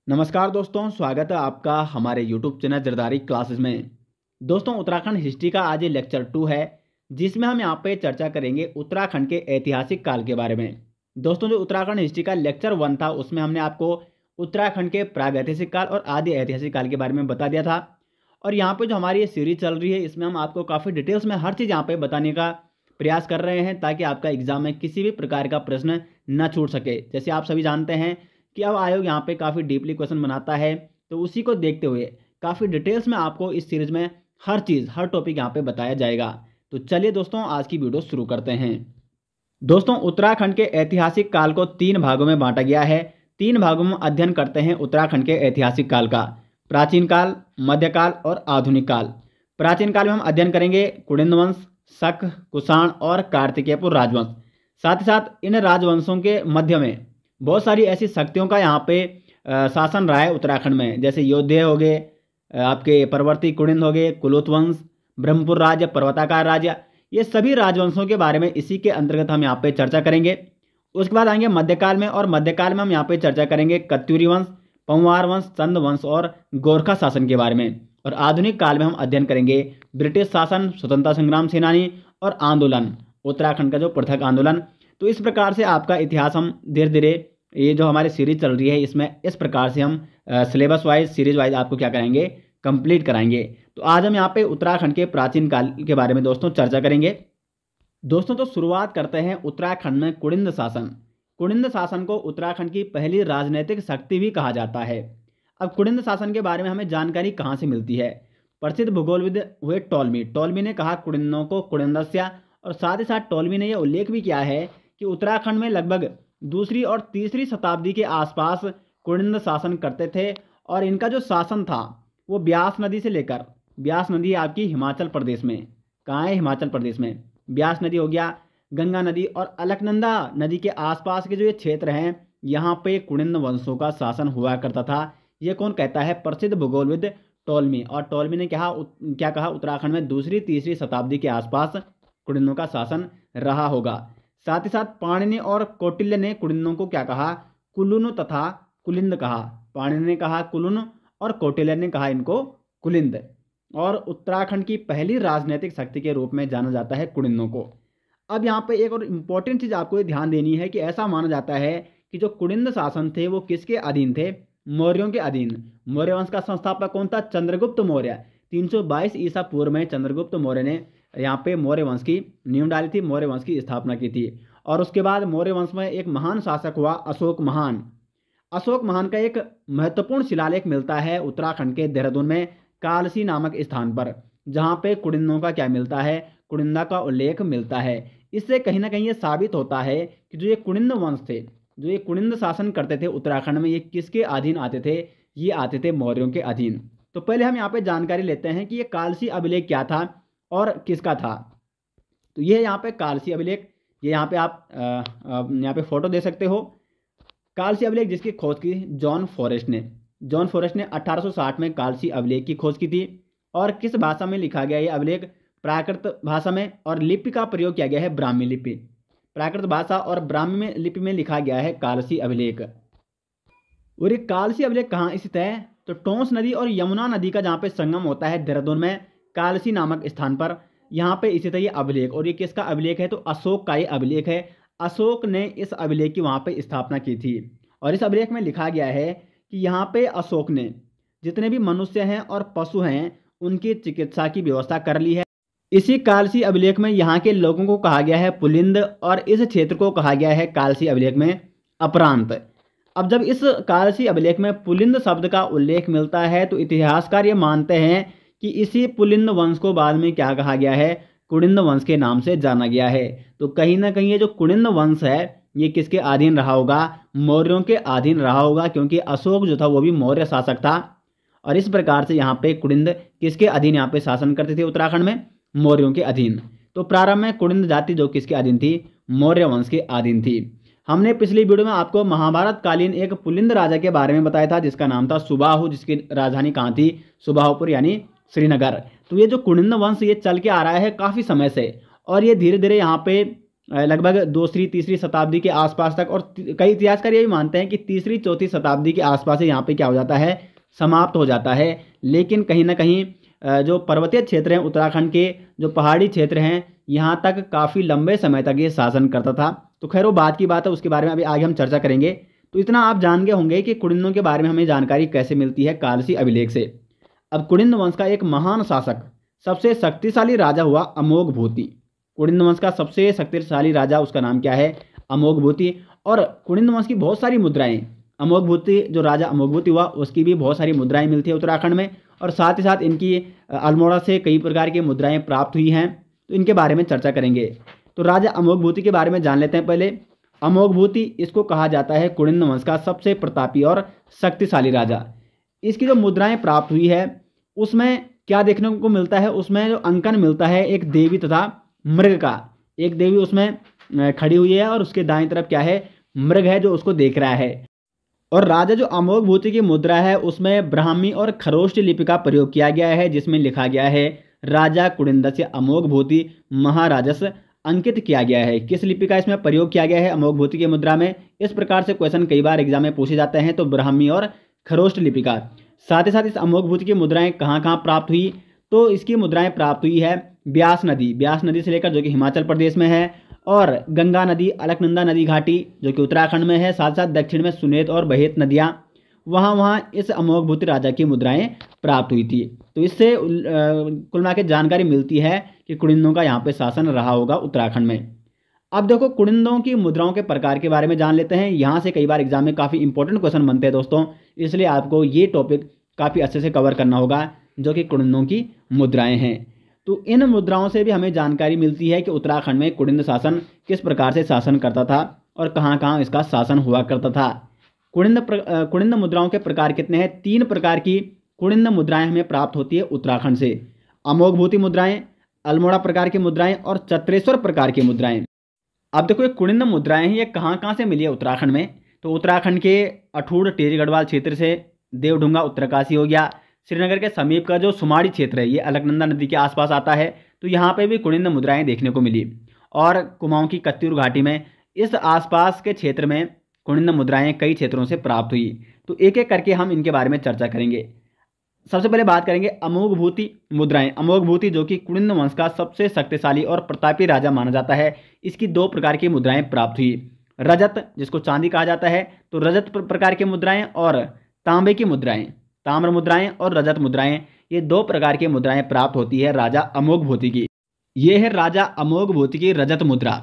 नमस्कार दोस्तों, स्वागत है आपका हमारे YouTube चैनल जरदारी क्लासेस में। दोस्तों, उत्तराखंड हिस्ट्री का आज ये लेक्चर 2 है, जिसमें हम यहाँ पे चर्चा करेंगे उत्तराखंड के ऐतिहासिक काल के बारे में। दोस्तों, जो उत्तराखंड हिस्ट्री का लेक्चर 1 था, उसमें हमने आपको उत्तराखंड के प्रागैतिहासिक काल और आदि ऐतिहासिक काल के बारे में बता दिया था। और यहाँ पर जो हमारी ये सीरीज चल रही है, इसमें हम आपको काफ़ी डिटेल्स में हर चीज़ यहाँ पर बताने का प्रयास कर रहे हैं, ताकि आपका एग्जाम में किसी भी प्रकार का प्रश्न न छूट सके। जैसे आप सभी जानते हैं कि अब आयोग यहाँ पे काफ़ी डीपली क्वेश्चन बनाता है, तो उसी को देखते हुए काफ़ी डिटेल्स में आपको इस सीरीज में हर चीज़ हर टॉपिक यहाँ पे बताया जाएगा। तो चलिए दोस्तों, आज की वीडियो शुरू करते हैं। दोस्तों, उत्तराखंड के ऐतिहासिक काल को 3 भागों में बांटा गया है। 3 भागों में अध्ययन करते हैं उत्तराखंड के ऐतिहासिक काल का: प्राचीन काल, मध्यकाल और आधुनिक काल। प्राचीन काल में हम अध्ययन करेंगे कुलिंद वंश, शक, कुषाण और कार्तिकेयपुर राजवंश। साथ ही साथ इन राजवंशों के मध्य में बहुत सारी ऐसी शक्तियों का यहाँ पे शासन रहा है उत्तराखंड में, जैसे योद्धे हो गए, आपके परवर्ती कुलिंद हो गए, कुलूत वंश, ब्रह्मपुर राज्य, पर्वताकार राज्य। ये सभी राजवंशों के बारे में इसी के अंतर्गत हम यहाँ पे चर्चा करेंगे। उसके बाद आएंगे मध्यकाल में, और मध्यकाल में हम यहाँ पे चर्चा करेंगे कत्यूरी वंश, पंवार वंश, चंद वंश और गोरखा शासन के बारे में। और आधुनिक काल में हम अध्ययन करेंगे ब्रिटिश शासन, स्वतंत्रता संग्राम सेनानी और आंदोलन, उत्तराखंड का जो पृथक आंदोलन। तो इस प्रकार से आपका इतिहास हम धीरे धीरे, ये जो हमारी सीरीज चल रही है, इसमें इस प्रकार से हम सिलेबस वाइज, सीरीज वाइज आपको क्या कराएंगे, कंप्लीट कराएंगे। तो आज हम यहाँ पे उत्तराखंड के प्राचीन काल के बारे में दोस्तों चर्चा करेंगे। दोस्तों, तो शुरुआत करते हैं उत्तराखंड में कुलिंद शासन। कुलिंद शासन को उत्तराखंड की पहली राजनीतिक शक्ति भी कहा जाता है। अब कुलिंद शासन के बारे में हमें जानकारी कहाँ से मिलती है? प्रसिद्ध भूगोलविद हुए टॉलमी ने कहा कुलिंदों को कुलिंदस्या, और साथ ही साथ टॉलमी ने यह उल्लेख भी किया है कि उत्तराखंड में लगभग 2री और 3री शताब्दी के आसपास कुलिंद शासन करते थे। और इनका जो शासन था वो ब्यास नदी से लेकर, ब्यास नदी आपकी हिमाचल प्रदेश में, कहाँ है? हिमाचल प्रदेश में। ब्यास नदी हो गया, गंगा नदी और अलकनंदा नदी के आसपास के जो ये क्षेत्र हैं, यहाँ पे कुलिंद वंशों का शासन हुआ करता था। ये कौन कहता है? प्रसिद्ध भूगोलविद टॉलमी। और टॉलमी ने क्या कहा? उत्तराखंड में 2री 3री शताब्दी के आसपास कुलिंदों का शासन रहा होगा। साथ ही साथ पाणिनि और कौटिल्य ने कुलिंदों को क्या कहा? कुलुन तथा कुलिंद कहा। पाणिनि ने कहा कुलुन और कौटिल्य ने कहा इनको कुलिंद। और उत्तराखंड की पहली राजनीतिक शक्ति के रूप में जाना जाता है कुलिंदों को। अब यहाँ पे एक और इम्पोर्टेंट चीज़ आपको ये ध्यान देनी है कि ऐसा माना जाता है कि जो कुलिंद शासन थे वो किसके अधीन थे? मौर्यों के अधीन। मौर्य वंश का संस्थापक कौन था? चंद्रगुप्त मौर्य। 322 ईसा पूर्व में चंद्रगुप्त मौर्य ने यहाँ पे मौर्य वंश की नींव डाली थी, मौर्य वंश की स्थापना की थी। और उसके बाद मौर्य वंश में एक महान शासक हुआ, अशोक महान। अशोक महान का एक महत्वपूर्ण शिलालेख मिलता है उत्तराखंड के देहरादून में कालसी नामक स्थान पर, जहाँ पे कुलिंदों का क्या मिलता है? कुलिंदा का उल्लेख मिलता है। इससे कहीं ना कहीं ये साबित होता है कि जो ये कुलिंद वंश थे, जो ये कुलिंद शासन करते थे उत्तराखंड में, ये किसके अधीन आते थे? ये आते थे मौर्यों के अधीन। तो पहले हम यहाँ पे जानकारी लेते हैं कि ये कालसी अभिलेख क्या था और किसका था। तो ये यहाँ पे कालसी अभिलेख, ये यहाँ पे आप यहाँ पे फोटो दे सकते हो। कालसी अभिलेख जिसकी खोज की जॉन फॉरेस्ट ने 1860 में कालसी अभिलेख की खोज की थी। और किस भाषा में लिखा गया ये अभिलेख? प्राकृत भाषा में, और लिपि का प्रयोग किया गया है ब्राह्मी लिपि। प्राकृत भाषा और ब्राह्मी लिपि में लिखा गया है कालसी अभिलेख। और ये कालसी अभिलेख कहाँ स्थित है? तो टोंस नदी और यमुना नदी का जहाँ पे संगम होता है देहरादून में, कालसी नामक स्थान पर यहाँ पे स्थित है ये अभिलेख। और ये किसका अभिलेख है? तो अशोक का ये अभिलेख है। अशोक ने इस अभिलेख की वहाँ पे स्थापना की थी। और इस अभिलेख में लिखा गया है कि यहाँ पे अशोक ने जितने भी मनुष्य हैं और पशु हैं, उनकी चिकित्सा की व्यवस्था कर ली है। इसी कालसी अभिलेख में यहाँ के लोगों को कहा गया है पुलिंद, और इस क्षेत्र को कहा गया है कालसी अभिलेख में अपरांत। अब जब इस कालसी अभिलेख में पुलिंद शब्द का उल्लेख मिलता है, तो इतिहासकार ये मानते हैं कि इसी पुलिंद वंश को बाद में क्या कहा गया है? कुलिंद वंश के नाम से जाना गया है। तो कहीं ना कहीं ये जो कुलिंद वंश है, ये किसके अधीन रहा होगा? मौर्यों के अधीन रहा होगा, क्योंकि अशोक जो था वो भी मौर्य शासक था। और इस प्रकार से यहाँ पे कुलिंद किसके अधीन यहाँ पे शासन करते थे उत्तराखंड में? मौर्यों के अधीन। तो प्रारंभ में कुलिंद जाति जो किसके अधीन थी? मौर्य वंश के अधीन थी। हमने पिछली वीडियो में आपको महाभारत कालीन एक पुलिंद राजा के बारे में बताया था, जिसका नाम था सुबाहु, जिसकी राजधानी कहाँ थी? सुबाहुपुर यानी श्रीनगर। तो ये जो कुलिंद वंश ये चल के आ रहा है काफ़ी समय से, और ये धीरे धीरे यहाँ पे लगभग दूसरी तीसरी शताब्दी के आसपास तक, और कई इतिहासकार ये भी मानते हैं कि तीसरी चौथी शताब्दी के आसपास ही यहाँ पे क्या हो जाता है, समाप्त हो जाता है। लेकिन कहीं ना कहीं जो पर्वतीय क्षेत्र हैं उत्तराखंड के, जो पहाड़ी क्षेत्र हैं, यहाँ तक काफ़ी लंबे समय तक ये शासन करता था। तो खैर वो बात की बात है, उसके बारे में अभी आगे हम चर्चा करेंगे। तो इतना आप जान गए होंगे कि कुड़िन्नों के बारे में हमें जानकारी कैसे मिलती है, कालसी अभिलेख से। अब कुड़िन्न वंश का एक महान शासक, सबसे शक्तिशाली राजा हुआ अमोघभूति। कुड़िन्न वंश का सबसे शक्तिशाली राजा, उसका नाम क्या है, अमोघभूति। और कुड़िन्न वंश की बहुत सारी मुद्राएं, अमोघभूति जो राजा अमोघभूति हुआ उसकी भी बहुत सारी मुद्राएं मिलती है उत्तराखंड में। और साथ ही साथ इनकी अल्मोड़ा से कई प्रकार की मुद्राएं प्राप्त हुई हैं, तो इनके बारे में चर्चा करेंगे। तो राजा अमोघभूति के बारे में जान लेते हैं पहले। अमोघभूति, इसको कहा जाता है कुड़िन्न वंश का सबसे प्रतापी और शक्तिशाली राजा। इसकी जो मुद्राएं प्राप्त हुई है उसमें क्या देखने को मिलता है, उसमें जो अंकन मिलता है एक देवी तथा मृग का। एक देवी उसमें खड़ी हुई है और उसके दाईं तरफ क्या है, मृग है जो उसको देख रहा है। और राजा जो अमोघभूति की मुद्रा है उसमें ब्राह्मी और खरोष्ट लिपि का प्रयोग किया गया है, जिसमें लिखा गया है राजा कुड़िन्दस्य अमोघभूति महाराजस, अंकित किया गया है। किस लिपि का इसमें प्रयोग किया गया है अमोघभूति की मुद्रा में, इस प्रकार से क्वेश्चन कई बार एग्जाम में पूछे जाते हैं। तो ब्राह्मी और खरोष्ट लिपि का। साथ ही साथ इस अमोघभूति की मुद्राएं कहाँ कहाँ प्राप्त हुई, तो इसकी मुद्राएं प्राप्त हुई है ब्यास नदी से लेकर, जो कि हिमाचल प्रदेश में है, और गंगा नदी, अलकनंदा नदी घाटी जो कि उत्तराखंड में है, साथ साथ दक्षिण में सुनेत और बहेत नदियाँ, वहाँ इस अमोघभूति राजा की मुद्राएं प्राप्त हुई थी। तो इससे कुल मिला के जानकारी मिलती है कि कुड़िन्नों का यहाँ पे शासन रहा होगा उत्तराखंड में। अब देखो कुड़िन्नों की मुद्राओं के प्रकार के बारे में जान लेते हैं। यहाँ से कई बार एग्जाम में काफ़ी इंपॉर्टेंट क्वेश्चन बनते हैं दोस्तों, इसलिए आपको ये टॉपिक काफ़ी अच्छे से कवर करना होगा, जो कि कुड़िन्नों की मुद्राएं हैं। तो इन मुद्राओं से भी हमें जानकारी मिलती है कि उत्तराखंड में कुड़िन्न शासन किस प्रकार से शासन करता था और कहाँ कहाँ इसका शासन हुआ करता था। कुड़िन्न मुद्राओं के प्रकार कितने हैं, 3 प्रकार की कुड़िन्न मुद्राएं हमें प्राप्त होती है उत्तराखंड से। अमोघभूति मुद्राएं, अल्मोड़ा प्रकार की मुद्राएं और चत्रेश्वर प्रकार की मुद्राएं। अब देखो ये कुड़िन्न मुद्राएं हैं, ये कहाँ कहाँ से मिली है उत्तराखंड में। तो उत्तराखंड के अठूर टेरी गढ़वाल क्षेत्र से, देवढुंगा उत्तरकाशी हो गया, श्रीनगर के समीप का जो सुमाड़ी क्षेत्र है ये अलकनंदा नदी के आसपास आता है, तो यहाँ पे भी कुड़िन्न मुद्राएं देखने को मिली। और कुमाऊं की कत्यूर घाटी में, इस आसपास के क्षेत्र में कुड़िन्न मुद्राएं कई क्षेत्रों से प्राप्त हुई। तो एक एक करके हम इनके बारे में चर्चा करेंगे। सबसे पहले बात करेंगे अमोघभूति मुद्राएं। अमोघभूति जो कि कुड़िन्न वंश का सबसे शक्तिशाली और प्रतापी राजा माना जाता है, इसकी 2 प्रकार की मुद्राएं प्राप्त हुई। रजत, जिसको चांदी कहा जाता है, तो रजत प्रकार की मुद्राएं, और तांबे की मुद्राएं, ताम्र मुद्राएं और रजत मुद्राएं, ये 2 प्रकार की मुद्राएं प्राप्त होती है राजा अमोघभूति की। ये है राजा अमोघभूति की रजत मुद्रा।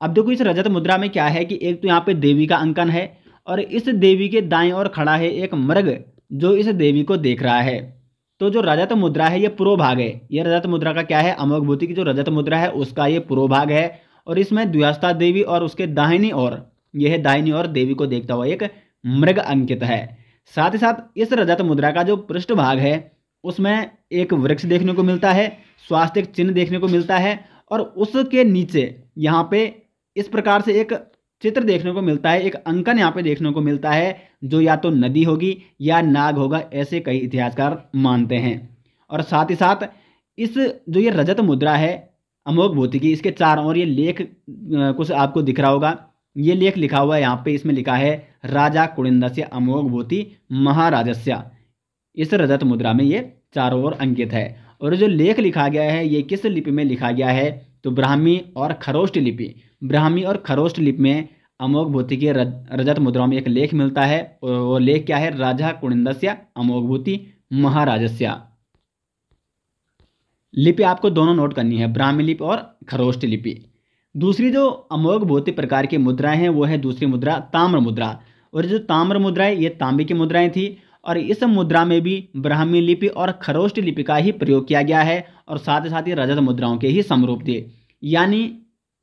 अब देखो इस रजत मुद्रा में क्या है कि एक तो यहाँ पे देवी का अंकन है, और इस देवी के दाएं ओर खड़ा है एक मृग जो इस देवी को देख रहा है। तो जो रजत मुद्रा है ये पुरोभाग है। ये रजत मुद्रा का क्या है, अमोघभूति की जो रजत मुद्रा है उसका ये पुरोभाग है, और इसमें द्व्यस्ता देवी और उसके दाहिनी ओर, यह है दाहिनी ओर देवी को देखता हुआ एक मृग अंकित है। साथ ही साथ इस रजत मुद्रा का जो पृष्ठभाग है उसमें एक वृक्ष देखने को मिलता है, स्वास्तिक चिन्ह देखने को मिलता है, और उसके नीचे यहाँ पे इस प्रकार से एक चित्र देखने को मिलता है, एक अंकन यहाँ पे देखने को मिलता है, जो या तो नदी होगी या नाग होगा, ऐसे कई इतिहासकार मानते हैं। और साथ ही साथ इस जो ये रजत मुद्रा है अमोघभूति की, इसके चारों ओर ये लेख कुछ आपको दिख रहा होगा, ये लेख लिखा हुआ है यहाँ पे, इसमें लिखा है राजा कुड़िन्दस्य अमोघभूति महाराजस्य। इस रजत मुद्रा में ये चारों ओर अंकित है। और जो लेख लिखा गया है ये किस लिपि में लिखा गया है, तो ब्राह्मी और खरोष्ट लिपि। ब्राह्मी और खरोष्ट लिपि में अमोघभूति के रजत मुद्राओं में एक लेख मिलता है, और वो लेख क्या है, राजा कुड़िन्दस्य अमोघभूति महाराजस्य। लिपि आपको दोनों नोट करनी है, ब्राह्मी लिपि और खरोष्ट लिपि। दूसरी जो अमोघभूति प्रकार की मुद्राएं हैं वो है दूसरी मुद्रा ताम्र मुद्रा। और जो ताम्र मुद्राएं ये तांबे की मुद्राएं थी, और इस मुद्रा में भी ब्राह्मी लिपि और खरोष्ट लिपि का ही प्रयोग किया गया है, और साथ ही साथ ये रजत मुद्राओं के ही समरूप थे। यानी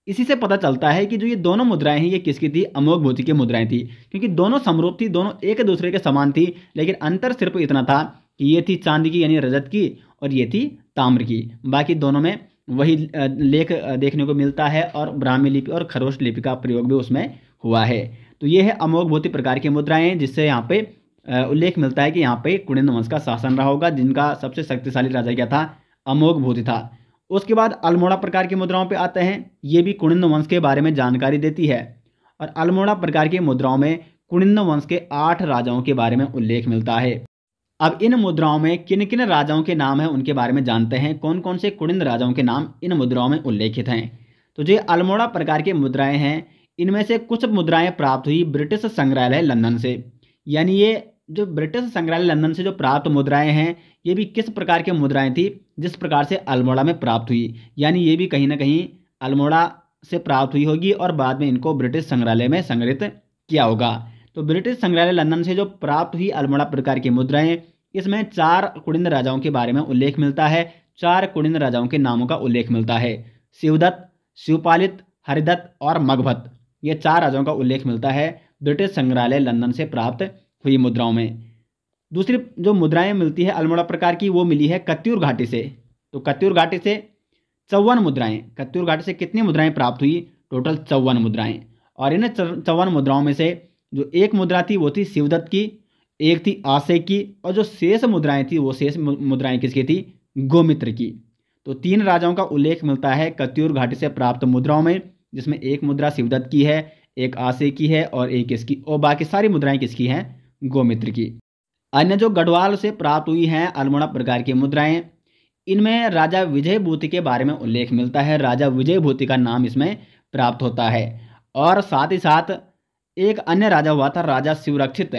इसी से पता चलता है कि जो ये दोनों मुद्राएं हैं ये किसकी थी, अमोघभूति की मुद्राएं थी, क्योंकि दोनों समरूप थी, दोनों एक दूसरे के समान थी, लेकिन अंतर सिर्फ इतना था कि ये थी चांदी की यानी रजत की, और ये थी ताम्र की। बाकी दोनों में वही लेख देखने को मिलता है, और ब्राह्मी लिपि और खरोष्ट लिपि का प्रयोग भी उसमें हुआ है। तो ये है अमोघभूति प्रकार की मुद्राएं, जिससे यहाँ पे उल्लेख मिलता है कि यहाँ पे कुड़िन्न वंश का शासन रहा होगा, जिनका सबसे शक्तिशाली राजा क्या था, अमोघभूति था। उसके बाद अल्मोड़ा प्रकार की मुद्राओं पे आते हैं। ये भी कुनिंद वंश के बारे में जानकारी देती है और अल्मोड़ा प्रकार की मुद्राओं में कुनिंद वंश के 8 राजाओं के बारे में उल्लेख मिलता है। अब इन मुद्राओं में किन किन राजाओं के नाम हैं उनके बारे में जानते हैं। कौन कौन से कुनिंद राजाओं के नाम इन मुद्राओं में उल्लेखित हैं। तो जो अल्मोड़ा प्रकार की मुद्राएं हैं, इनमें से कुछ मुद्राएं प्राप्त हुई ब्रिटिश संग्रहालय लंदन से। यानी ये जो ब्रिटिश संग्रहालय लंदन से जो प्राप्त मुद्राएं हैं, ये भी किस प्रकार की मुद्राएं थी, जिस प्रकार से अल्मोड़ा में प्राप्त हुई। यानी ये भी कहीं ना कहीं अल्मोड़ा से प्राप्त हुई होगी और बाद में इनको ब्रिटिश संग्रहालय में संग्रहित किया होगा। तो ब्रिटिश संग्रहालय लंदन से जो प्राप्त हुई अल्मोड़ा प्रकार की मुद्राएं, इसमें 4 कुनिंद राजाओं के बारे में उल्लेख मिलता है। 4 कुनिंद राजाओं के नामों का उल्लेख मिलता है। शिवदत्त, शिवपालित, हरिदत्त और मगभत्त, ये 4 राजाओं का उल्लेख मिलता है ब्रिटिश संग्रहालय लंदन से प्राप्त हुई मुद्राओं में। दूसरी जो मुद्राएं मिलती है अल्मोड़ा प्रकार की, वो मिली है कत्यूर घाटी से। तो कत्यूर घाटी से 54 मुद्राएं, कत्यूर घाटी से कितनी मुद्राएं प्राप्त हुई, टोटल 54 मुद्राएं। और इन 54 मुद्राओं में से जो एक मुद्रा थी वो थी शिवदत्त की, एक थी आसे की, और जो शेष मुद्राएं थी वो शेष मुद्राएं किसकी थी, गोमित्र की। तो 3 राजाओं का उल्लेख मिलता है कत्यूर घाटी से प्राप्त मुद्राओं में, जिसमें एक मुद्रा शिवदत्त की है, एक आसे की है और एक इसकी, और बाकी सारी मुद्राएं किसकी हैं, गोमित्र की। अन्य जो गढ़वाल से प्राप्त हुई हैं अल्मोड़ा प्रकार की मुद्राएं, इनमें राजा विजयभूति के बारे में उल्लेख मिलता है। राजा विजयभूति का नाम इसमें प्राप्त होता है। और साथ ही साथ एक अन्य राजा हुआ था राजा शिवरक्षित।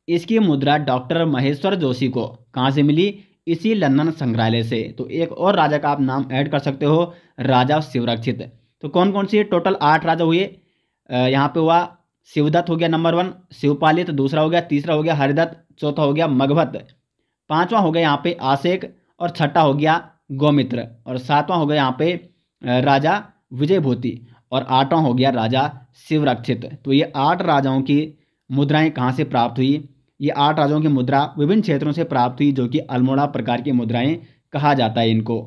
इसकी मुद्रा डॉक्टर महेश्वर जोशी को कहाँ से मिली, इसी लंदन संग्रहालय से। तो एक और राजा का आप नाम ऐड कर सकते हो, राजा शिवरक्षित। तो कौन कौन सी, टोटल 8 राजा हुए। यहाँ पे हुआ शिवदत्त हो गया नंबर 1, शिवपालित दूसरा हो गया, तीसरा हो गया हरिदत्त, चौथा हो गया मगभत्त, 5वां हो गया यहाँ पे आसेक, और 6ठा हो गया गोमित्र, और 7वां हो गया यहाँ पे राजा विजयभूति, और 8वां हो गया राजा शिवरक्षित। तो ये 8 राजाओं की मुद्राएं कहाँ से प्राप्त हुई, ये 8 राजाओं की मुद्रा विभिन्न क्षेत्रों से प्राप्त हुई, जो कि अल्मोड़ा प्रकार की मुद्राएं कहा जाता है इनको।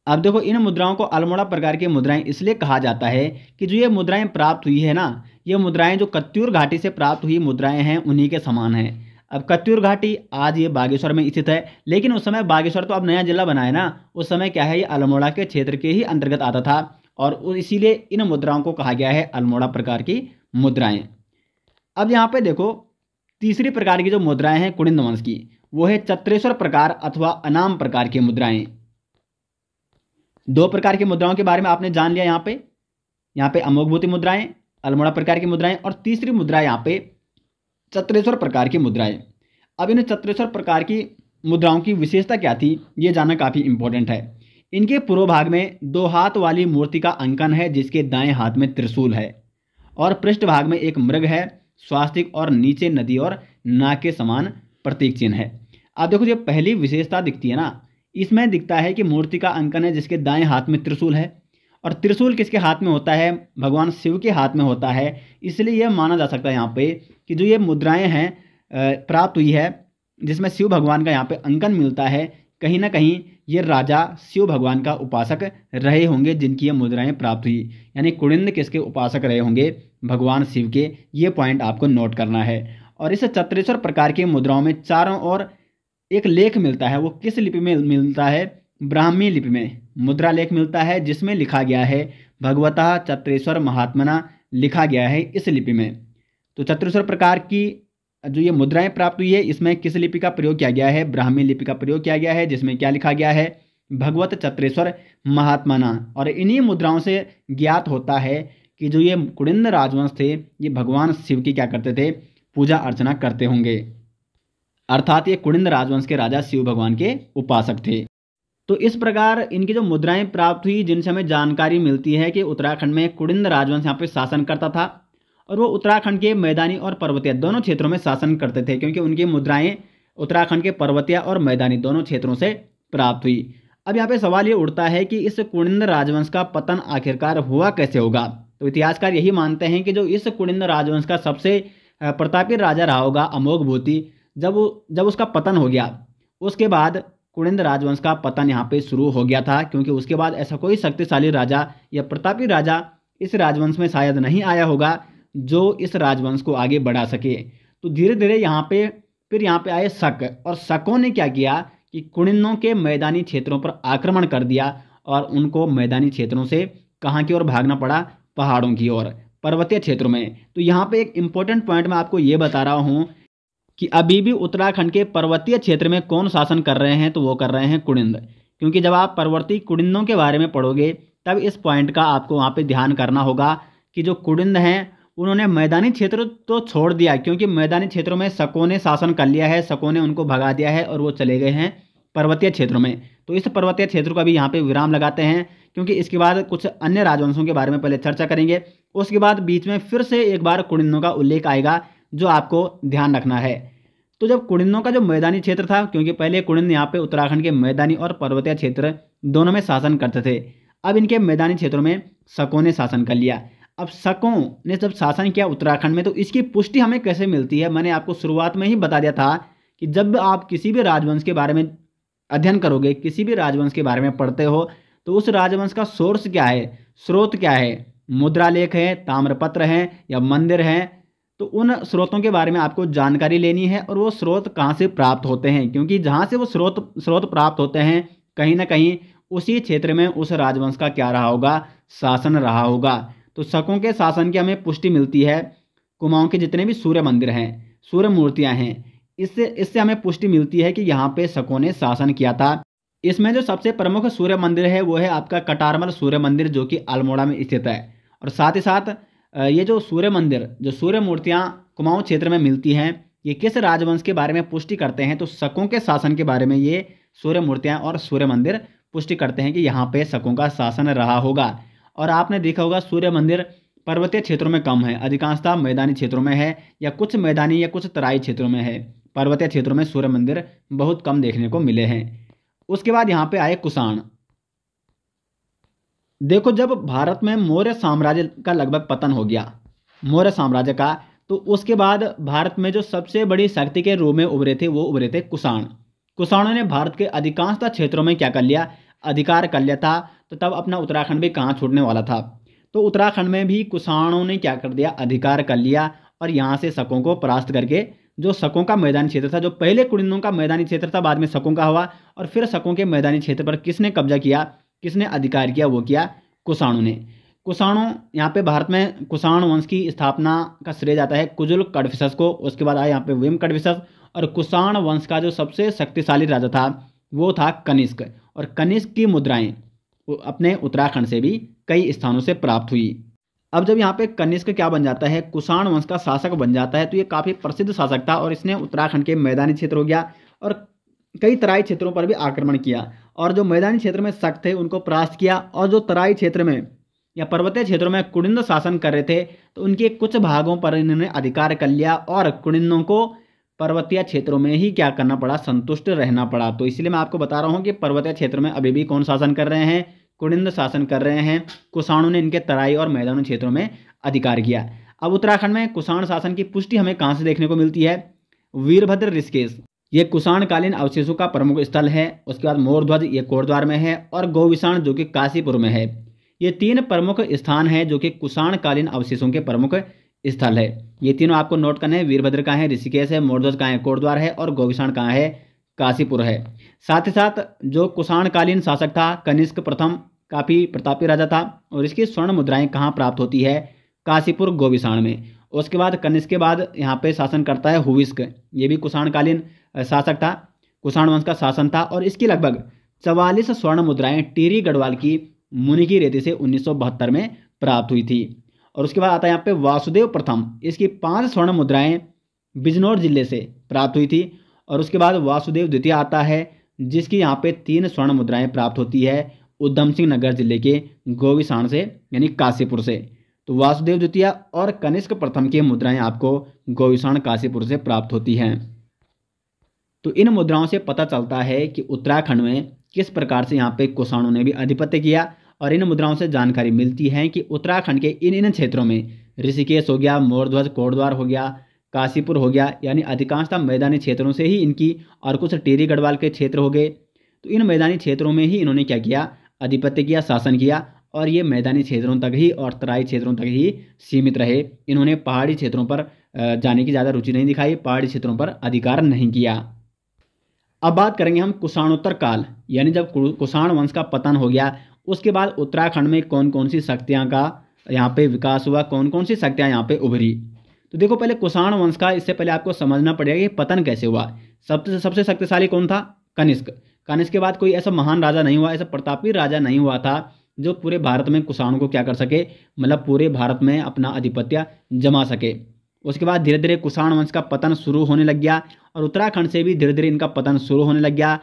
अब देखो, इन मुद्राओं को अल्मोड़ा प्रकार की मुद्राएं इसलिए कहा जाता है कि जो ये मुद्राएं प्राप्त हुई है ना, ये मुद्राएं जो कत्यूर घाटी से प्राप्त हुई मुद्राएं हैं उन्हीं के समान हैं। अब कत्यूर घाटी आज ये बागेश्वर में स्थित है, लेकिन उस समय बागेश्वर तो अब नया जिला बना है ना, उस समय क्या है, ये अल्मोड़ा के क्षेत्र के ही अंतर्गत आता था, और इसीलिए इन मुद्राओं को कहा गया है अल्मोड़ा प्रकार की मुद्राएं। अब यहाँ पे देखो, तीसरी प्रकार की जो मुद्राएं हैं कुनिंद वंश की, वो है चत्रेश्वर प्रकार अथवा अनाम प्रकार की मुद्राएं। 2 प्रकार की मुद्राओं के बारे में आपने जान लिया। यहाँ पे अमोघभूति मुद्राएं, अल्मोड़ा प्रकार की मुद्राएं, और तीसरी मुद्रा यहाँ पे चत्रेश्वर प्रकार की मुद्राएं। अब इन चत्रेश्वर प्रकार की मुद्राओं की विशेषता क्या थी, ये जानना काफ़ी इंपॉर्टेंट है। इनके पूर्व भाग में 2 हाथ वाली मूर्ति का अंकन है, जिसके दाएं हाथ में त्रिशूल है, और पृष्ठ भाग में एक मृग है, स्वास्तिक, और नीचे नदी और नाग के समान प्रतीक चिन्ह है। अब देखो, जो पहली विशेषता दिखती है ना, इसमें दिखता है कि मूर्ति का अंकन है जिसके दाएं हाथ में त्रिशूल है, और त्रिशूल किसके हाथ में होता है, भगवान शिव के हाथ में होता है। इसलिए यह माना जा सकता है यहाँ पे कि जो ये मुद्राएं हैं प्राप्त हुई है, जिसमें शिव भगवान का यहाँ पे अंकन मिलता है, कहीं ना कहीं ये राजा शिव भगवान का उपासक रहे होंगे जिनकी ये मुद्राएं प्राप्त हुई। यानी कुनिंद किसके उपासक रहे होंगे, भगवान शिव के। ये पॉइंट आपको नोट करना है। और इस चत्रेश्वर प्रकार की मुद्राओं में चारों ओर एक लेख मिलता है। वो किस लिपि में मिलता है, ब्राह्मी लिपि में मुद्रा लेख मिलता है, जिसमें लिखा गया है भगवतः चत्रेश्वर महात्मना, लिखा गया है इस लिपि में। तो चत्रेश्वर प्रकार की जो ये मुद्राएं प्राप्त हुई है, इसमें किस लिपि का प्रयोग किया गया है, ब्राह्मी लिपि का प्रयोग किया गया है, जिसमें क्या लिखा गया है, भगवत चत्रेश्वर महात्मना। और इन्हीं मुद्राओं से ज्ञात होता है कि जो ये कुनिंद राजवंश थे, ये भगवान शिव की क्या करते थे, पूजा अर्चना करते होंगे। अर्थात ये कुनिंद राजवंश के राजा शिव भगवान के उपासक थे। तो इस प्रकार इनकी जो मुद्राएं प्राप्त हुई, जिनसे हमें जानकारी मिलती है कि उत्तराखंड में कुनिंद राजवंश यहाँ पे शासन करता था, और वो उत्तराखंड के मैदानी और पर्वतीय दोनों क्षेत्रों में शासन करते थे, क्योंकि उनकी मुद्राएं उत्तराखंड के पर्वतीय और मैदानी दोनों क्षेत्रों से प्राप्त हुई। अब यहाँ पे सवाल ये उठता है कि इस कुनिंद राजवंश का पतन आखिरकार हुआ कैसे होगा। तो इतिहासकार यही मानते हैं कि जो इस कुनिंद राजवंश का सबसे प्रतापी राजा रहा होगा अमोघभूति, जब उसका पतन हो गया, उसके बाद कुनिंद राजवंश का पतन यहाँ पे शुरू हो गया था, क्योंकि उसके बाद ऐसा कोई शक्तिशाली राजा या प्रतापी राजा इस राजवंश में शायद नहीं आया होगा जो इस राजवंश को आगे बढ़ा सके। तो धीरे धीरे यहाँ पे आए शक, और शकों ने क्या किया कि कुनिंदों के मैदानी क्षेत्रों पर आक्रमण कर दिया और उनको मैदानी क्षेत्रों से कहाँ की ओर भागना पड़ा, पहाड़ों की ओर, पर्वतीय क्षेत्रों में। तो यहाँ पे एक इम्पोर्टेंट पॉइंट मैं आपको ये बता रहा हूँ कि अभी भी उत्तराखंड के पर्वतीय क्षेत्र में कौन शासन कर रहे हैं, तो वो कर रहे हैं कुड़िंद। क्योंकि जब आप पर्वतीय कुड़िंदों के बारे में पढ़ोगे तब इस पॉइंट का आपको वहाँ पे ध्यान करना होगा कि जो कुड़िंद हैं उन्होंने मैदानी क्षेत्र तो छोड़ दिया, क्योंकि मैदानी क्षेत्रों में शकों ने शासन कर लिया है, शकों ने उनको भगा दिया है और वो चले गए हैं पर्वतीय क्षेत्रों में। तो इस पर्वतीय क्षेत्र को अभी यहाँ पे विराम लगाते हैं, क्योंकि इसके बाद कुछ अन्य राजवंशों के बारे में पहले चर्चा करेंगे, उसके बाद बीच में फिर से एक बार कुड़िंदों का उल्लेख आएगा जो आपको ध्यान रखना है। तो जब कुड़िंदों का जो मैदानी क्षेत्र था, क्योंकि पहले कुड़िंद यहाँ पे उत्तराखंड के मैदानी और पर्वतीय क्षेत्र दोनों में शासन करते थे, अब इनके मैदानी क्षेत्रों में शकों ने शासन कर लिया। अब शकों ने जब शासन किया उत्तराखंड में, तो इसकी पुष्टि हमें कैसे मिलती है, मैंने आपको शुरुआत में ही बता दिया था कि जब आप किसी भी राजवंश के बारे में अध्ययन करोगे, किसी भी राजवंश के बारे में पढ़ते हो, तो उस राजवंश का सोर्स क्या है, स्रोत क्या है, मुद्रालेख है, ताम्रपत्र है या मंदिर है, तो उन स्रोतों के बारे में आपको जानकारी लेनी है और वो स्रोत कहाँ से प्राप्त होते हैं, क्योंकि जहाँ से वो स्रोत प्राप्त होते हैं कहीं ना कहीं उसी क्षेत्र में उस राजवंश का क्या रहा होगा, शासन रहा होगा। तो शकों के शासन की हमें पुष्टि मिलती है, कुमाऊं के जितने भी सूर्य मंदिर हैं, सूर्य मूर्तियां हैं, इससे हमें पुष्टि मिलती है कि यहाँ पे शकों ने शासन किया था। इसमें जो सबसे प्रमुख सूर्य मंदिर है वो है आपका कटारमल सूर्य मंदिर, जो कि अल्मोड़ा में स्थित है। और साथ ही साथ ये जो सूर्य मंदिर, जो सूर्य मूर्तियाँ कुमाऊं क्षेत्र में मिलती हैं, ये किस राजवंश के बारे में पुष्टि करते हैं, तो शकों के शासन के बारे में ये सूर्य मूर्तियाँ और सूर्य मंदिर पुष्टि करते हैं कि यहाँ पे शकों का शासन रहा होगा। और आपने देखा होगा सूर्य मंदिर पर्वतीय क्षेत्रों में कम है, अधिकांशतः मैदानी क्षेत्रों में है, या कुछ मैदानी या कुछ तराई क्षेत्रों में है। पर्वतीय क्षेत्रों में सूर्य मंदिर बहुत कम देखने को मिले हैं। उसके बाद यहाँ पे आए कुषाण। देखो, जब भारत में मौर्य साम्राज्य का लगभग पतन हो गया, मौर्य साम्राज्य का, तो उसके बाद भारत में जो सबसे बड़ी शक्ति के रूप में उभरे थे वो उभरे थे कुषाण। कुषाणों ने भारत के अधिकांशतः क्षेत्रों में क्या कर लिया, अधिकार कर लिया था। तो तब अपना उत्तराखंड भी कहाँ छूटने वाला था, तो उत्तराखंड में भी कुषाणों ने क्या कर दिया, अधिकार कर लिया और यहाँ से शकों को परास्त करके, जो शकों का मैदानी क्षेत्र था, जो पहले कुड़िंदों का मैदानी क्षेत्र था, बाद में शकों का हुआ, और फिर शकों के मैदानी क्षेत्र पर किसने कब्जा किया, किसने अधिकार किया, वो किया कुषाणों ने। कुषाणों, यहाँ पे भारत में कुषाण वंश की स्थापना का श्रेय जाता है कुजुल कड़फिसस को। उसके बाद आया यहाँ पे वेम कड़फिसस, और कुषाण वंश का जो सबसे शक्तिशाली राजा था वो था कनिष्क। और कनिष्क की मुद्राएं वो अपने उत्तराखंड से भी कई स्थानों से प्राप्त हुई। अब जब यहाँ पे कनिष्क क्या बन जाता है, कुषाण वंश का शासक बन जाता है, तो ये काफ़ी प्रसिद्ध शासक था और इसने उत्तराखंड के मैदानी क्षेत्र हो गया और कई तराई क्षेत्रों पर भी आक्रमण किया, और जो मैदानी क्षेत्र में शक थे उनको परास्त किया, और जो तराई क्षेत्र में या पर्वतीय क्षेत्रों में कुड़िंद शासन कर रहे थे तो उनके कुछ भागों पर इन्होंने अधिकार कर लिया और कुड़िंदों को पर्वतीय क्षेत्रों में ही क्या करना पड़ा, संतुष्ट रहना पड़ा। तो इसलिए मैं आपको बता रहा हूँ कि पर्वतीय क्षेत्र में अभी भी कौन शासन कर रहे हैं, कुड़िंद शासन कर रहे हैं। कुषाणों ने इनके तराई और मैदानी क्षेत्रों में अधिकार किया। अब उत्तराखंड में कुषाण शासन की पुष्टि हमें कहाँ से देखने को मिलती है, वीरभद्र ऋषिकेश, ये कुषाणकालीन अवशेषों का प्रमुख स्थल है। उसके बाद मोरध्वज, ये कोटद्वार में है, और गोविषाण जो कि काशीपुर में है। ये तीन प्रमुख स्थान हैं जो कि कुषाणकालीन अवशेषों के प्रमुख स्थल है। ये तीनों आपको नोट करने हैं, वीरभद्र कहाँ है, ऋषिकेश है, मोरध्वज कहाँ है, कोटद्वार है, और गोविषाण कहाँ है, काशीपुर है। साथ ही साथ जो कुषाणकालीन शासक था कनिष्क प्रथम, काफ़ी प्रतापी राजा था, और इसकी स्वर्ण मुद्राएं कहाँ प्राप्त होती है, काशीपुर गोविषाण में। उसके बाद कनिष्क के बाद यहाँ पे शासन करता है हुविस्क, ये भी कुषाणकालीन शासक था, कुषाण वंश का शासन था, और इसकी लगभग 44 स्वर्ण मुद्राएं टिहरी गढ़वाल की मुनि की रेती से 1972 में प्राप्त हुई थी। और उसके बाद आता है यहाँ पे वासुदेव प्रथम, इसकी 5 स्वर्ण मुद्राएं बिजनौर जिले से प्राप्त हुई थी। और उसके बाद वासुदेव द्वितीय आता है जिसकी यहाँ पे 3 स्वर्ण मुद्राएं प्राप्त होती है उधम सिंह नगर जिले के गोविषाण से, यानी काशीपुर से। तो वासुदेव द्वितीय और कनिष्क प्रथम की मुद्राएं आपको गोविषाण काशीपुर से प्राप्त होती हैं। तो इन मुद्राओं से पता चलता है कि उत्तराखंड में किस प्रकार से यहाँ पे कुषाणों ने भी आधिपत्य किया, और इन मुद्राओं से जानकारी मिलती है कि उत्तराखंड के इन क्षेत्रों में ऋषिकेश हो गया, मोरध्वज, कोटद्वार हो गया, काशीपुर हो गया, यानी अधिकांशतः मैदानी क्षेत्रों से ही इनकी, और कुछ टिहरी गढ़वाल के क्षेत्र हो गए, तो इन मैदानी क्षेत्रों में ही इन्होंने क्या किया, आधिपत्य किया, शासन किया, और ये मैदानी क्षेत्रों तक ही और तराई क्षेत्रों तक ही सीमित रहे। इन्होंने पहाड़ी क्षेत्रों पर जाने की ज़्यादा रुचि नहीं दिखाई, पहाड़ी क्षेत्रों पर अधिकार नहीं किया। अब बात करेंगे हम कुषाणोत्तर काल, यानी जब कुषाण वंश का पतन हो गया उसके बाद उत्तराखंड में कौन कौन सी शक्तियाँ का यहाँ पे विकास हुआ, कौन कौन सी शक्तियाँ यहाँ पे उभरी। तो देखो पहले कुषाण वंश का, इससे पहले आपको समझना पड़ेगा कि पतन कैसे हुआ। सबसे शक्तिशाली कौन था? कनिष्क। कनिष्क के बाद कोई ऐसा महान राजा नहीं हुआ, ऐसा प्रतापी राजा नहीं हुआ था जो पूरे भारत में कुषाणों को क्या कर सके, मतलब पूरे भारत में अपना आधिपत्य जमा सके। उसके बाद धीरे धीरे कुषाण वंश का पतन शुरू होने लग गया और उत्तराखंड से भी धीरे धीरे इनका पतन शुरू होने लग गया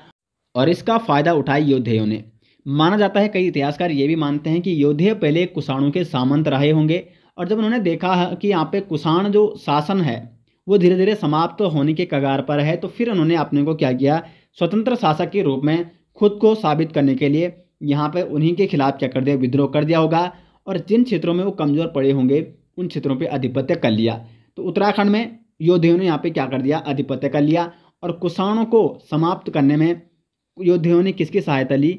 और इसका फायदा उठाया योद्धेयों ने। माना जाता है, कई इतिहासकार ये भी मानते हैं कि योद्धे पहले कुषाणों के सामंत रहे होंगे और जब उन्होंने देखा कि यहाँ पे कुषाण जो शासन है वो धीरे धीरे समाप्त होने के कगार पर है, तो फिर उन्होंने अपने को क्या किया, स्वतंत्र शासक के रूप में खुद को साबित करने के लिए यहाँ पे उन्हीं के खिलाफ क्या कर दिया, विद्रोह कर दिया होगा और जिन क्षेत्रों में वो कमज़ोर पड़े होंगे उन क्षेत्रों पर आधिपत्य कर लिया। तो उत्तराखंड में योद्धियों ने यहाँ पे क्या कर दिया, आधिपत्य कर लिया और कुषाणों को समाप्त करने में योद्धियों ने किसकी सहायता ली?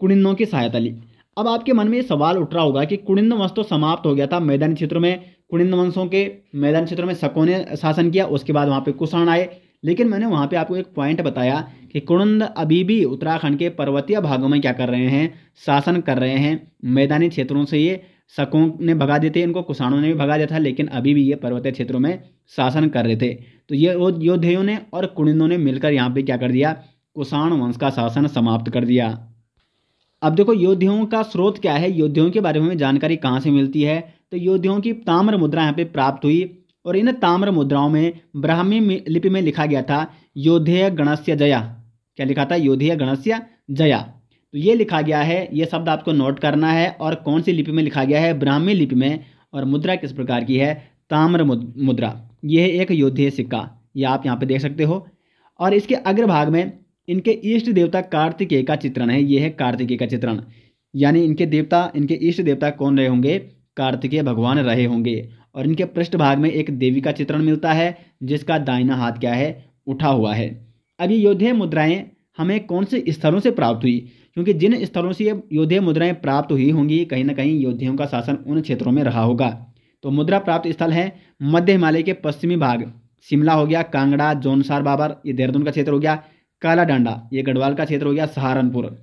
कुणिंदों की सहायता ली। अब आपके मन में ये सवाल उठ रहा होगा कि कुणिंद वंश तो समाप्त हो गया था मैदानी क्षेत्रों में, कुणिंद वंशों के मैदानी क्षेत्रों में शकों ने शासन किया, उसके बाद वहाँ पे कुषाण आए। लेकिन मैंने वहाँ पे आपको एक पॉइंट बताया कि कुणिंद अभी भी उत्तराखंड के पर्वतीय भागों में क्या कर रहे हैं, शासन कर रहे हैं। मैदानी क्षेत्रों से ये शकों ने भगा देते, इनको कुषाणों ने भी भगा दिया था, लेकिन अभी भी ये पर्वतीय क्षेत्रों में शासन कर रहे थे। तो ये योद्धेयों ने और कुणिंदों ने मिलकर यहाँ पे क्या कर दिया, कुषाण वंश का शासन समाप्त कर दिया। अब देखो योद्धियों का स्रोत क्या है, योद्धियों के बारे में जानकारी कहाँ से मिलती है। तो योद्धियों की ताम्र मुद्रा यहाँ पे प्राप्त हुई और इन ताम्र मुद्राओं में ब्राह्मी लिपि में लिखा गया था योद्धेय गणस्य जया। क्या लिखा था? योद्धेय गणस्य जया। तो ये लिखा गया है, ये शब्द आपको नोट करना है। और कौन सी लिपि में लिखा गया है? ब्राह्मी लिपि में। और मुद्रा किस प्रकार की है? ताम्र मुद्रा। ये है एक योद्धेय सिक्का, ये आप यहाँ पे देख सकते हो। और इसके अग्रभाग में इनके इष्ट देवता कार्तिकेय का चित्रण है। ये है कार्तिकेय का चित्रण, यानी इनके इष्ट देवता कौन रहे होंगे? कार्तिकेय भगवान रहे होंगे। और इनके पृष्ठभाग में एक देवी का चित्रण मिलता है जिसका दाहिना हाथ क्या है? उठा हुआ है। अब ये योद्धेय मुद्राएं हमें कौन से स्थलों से प्राप्त हुई? क्योंकि जिन स्थलों से ये योद्धेय मुद्राएं प्राप्त हुई होंगी कहीं ना कहीं योद्धियों का शासन उन क्षेत्रों में रहा होगा। तो मुद्रा प्राप्त स्थल है मध्य हिमालय के पश्चिमी भाग, शिमला हो गया, कांगड़ा, जौनसार बाबर ये देहरादून का क्षेत्र हो गया, काला डांडा ये गढ़वाल का क्षेत्र हो गया, सहारनपुर।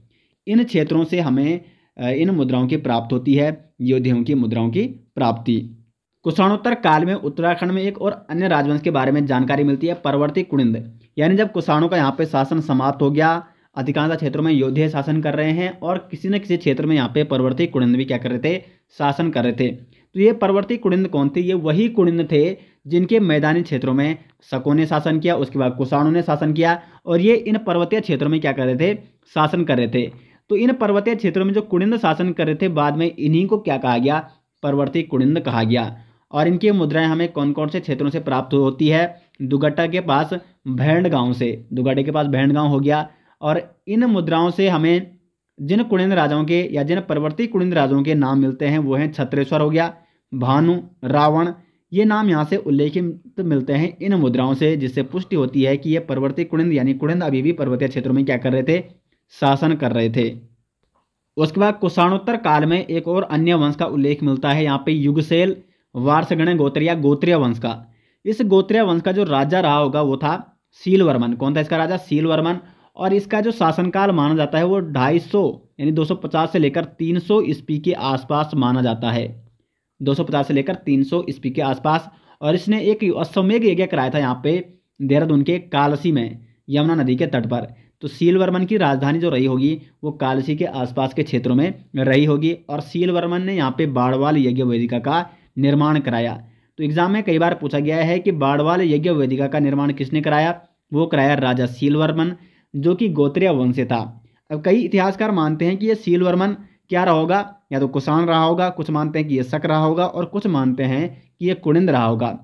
इन क्षेत्रों से हमें इन मुद्राओं की प्राप्त होती है, योद्धियों की मुद्राओं की प्राप्ति। कुषाणोत्तर काल में उत्तराखंड में एक और अन्य राजवंश के बारे में जानकारी मिलती है, परवर्ती कुणिंद। यानी जब कुषाणों का यहाँ पे शासन समाप्त हो गया, अधिकांश क्षेत्रों में योद्धे शासन कर रहे हैं और किसी न किसी क्षेत्र में यहाँ पे परवर्ती कुणिंद भी क्या कर रहे थे? शासन कर रहे थे। तो ये परवर्ती कुणिंद कौन थे? ये वही कुणिंद थे जिनके मैदानी क्षेत्रों में शकों ने शासन किया, उसके बाद कुषाणों ने शासन किया और ये इन पर्वतीय क्षेत्रों में क्या कर रहे थे? शासन कर रहे थे। तो इन पर्वतीय क्षेत्रों में जो कुणिंद शासन कर रहे थे, बाद में इन्हीं को क्या कहा गया? परवर्ती कुणिंद कहा गया। और इनकी मुद्राएं हमें कौन कौन से क्षेत्रों से प्राप्त होती है? दुगट्टा के पास भैंड गांव से, दुगट्टे के पास भैंड गांव हो गया। और इन मुद्राओं से हमें जिन कुणिंद राजाओं के या जिन परवर्ती कुणिंद राजाओं के नाम मिलते हैं वो हैं छत्रेश्वर हो गया, भानु, रावण, ये नाम यहाँ से उल्लेखित मिलते हैं इन मुद्राओं से, जिससे पुष्टि होती है कि ये परवर्ती कुणिंद यानी कुणिंद अभी भी पर्वतीय क्षेत्रों में क्या कर रहे थे? शासन कर रहे थे। उसके बाद कुषाणोत्तर काल में एक और अन्य वंश का उल्लेख मिलता है यहाँ पे, युगसेल वार्षगण गोत्रिया, गोत्रीय वंश का। इस गोत्रीय वंश का जो राजा रहा होगा वो था सीलवर्मन। कौन था इसका राजा? सीलवर्मन। और इसका जो शासनकाल माना जाता है वो 250 यानी 250 से लेकर 300 ईस्वी के आसपास माना जाता है, 250 से लेकर 300 ईस्वी के आसपास। और इसने एक अश्वमेध यज्ञ कराया था यहाँ पे देहरादून के कालसी में, यमुना नदी के तट पर। तो सीलवर्मन की राजधानी जो रही होगी वो कालसी के आसपास के क्षेत्रों में रही होगी। और सीलवर्मन ने यहाँ पे बाड़वाल यज्ञ वेदिका का निर्माण कराया। तो एग्जाम में कई बार पूछा गया है कि बाड़वाल यज्ञ वेदिका का निर्माण किसने कराया? वो कराया राजा सीलवर्मन, जो कि गोत्रीय वंश से था। अब कई इतिहासकार मानते हैं कि ये सीलवर्मन क्या रहा होगा? या तो कुषाण रहा होगा, कुछ मानते हैं कि ये शक रहा होगा और कुछ मानते हैं कि ये कुणिंद रहा होगा।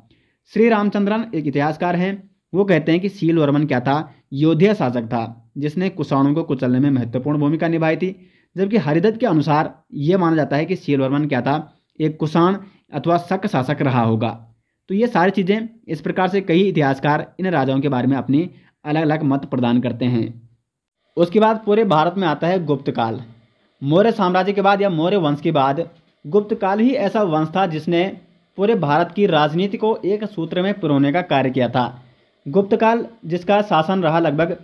श्री रामचंद्रन एक इतिहासकार हैं, वो कहते हैं कि सीलवर्मन क्या था? योद्धेय शासक था जिसने कुषाणों को कुचलने में महत्वपूर्ण भूमिका निभाई थी। जबकि हरिदत्त के अनुसार ये माना जाता है कि सीलवर्मन क्या था? एक कुषाण अथवा शक शासक रहा होगा। तो ये सारी चीज़ें, इस प्रकार से कई इतिहासकार इन राजाओं के बारे में अपनी अलग अलग मत प्रदान करते हैं। उसके बाद पूरे भारत में आता है गुप्त काल। मौर्य साम्राज्य के बाद या मौर्य वंश के बाद गुप्त काल ही ऐसा वंश था जिसने पूरे भारत की राजनीति को एक सूत्र में पिरोने का कार्य किया था। गुप्त काल जिसका शासन रहा लगभग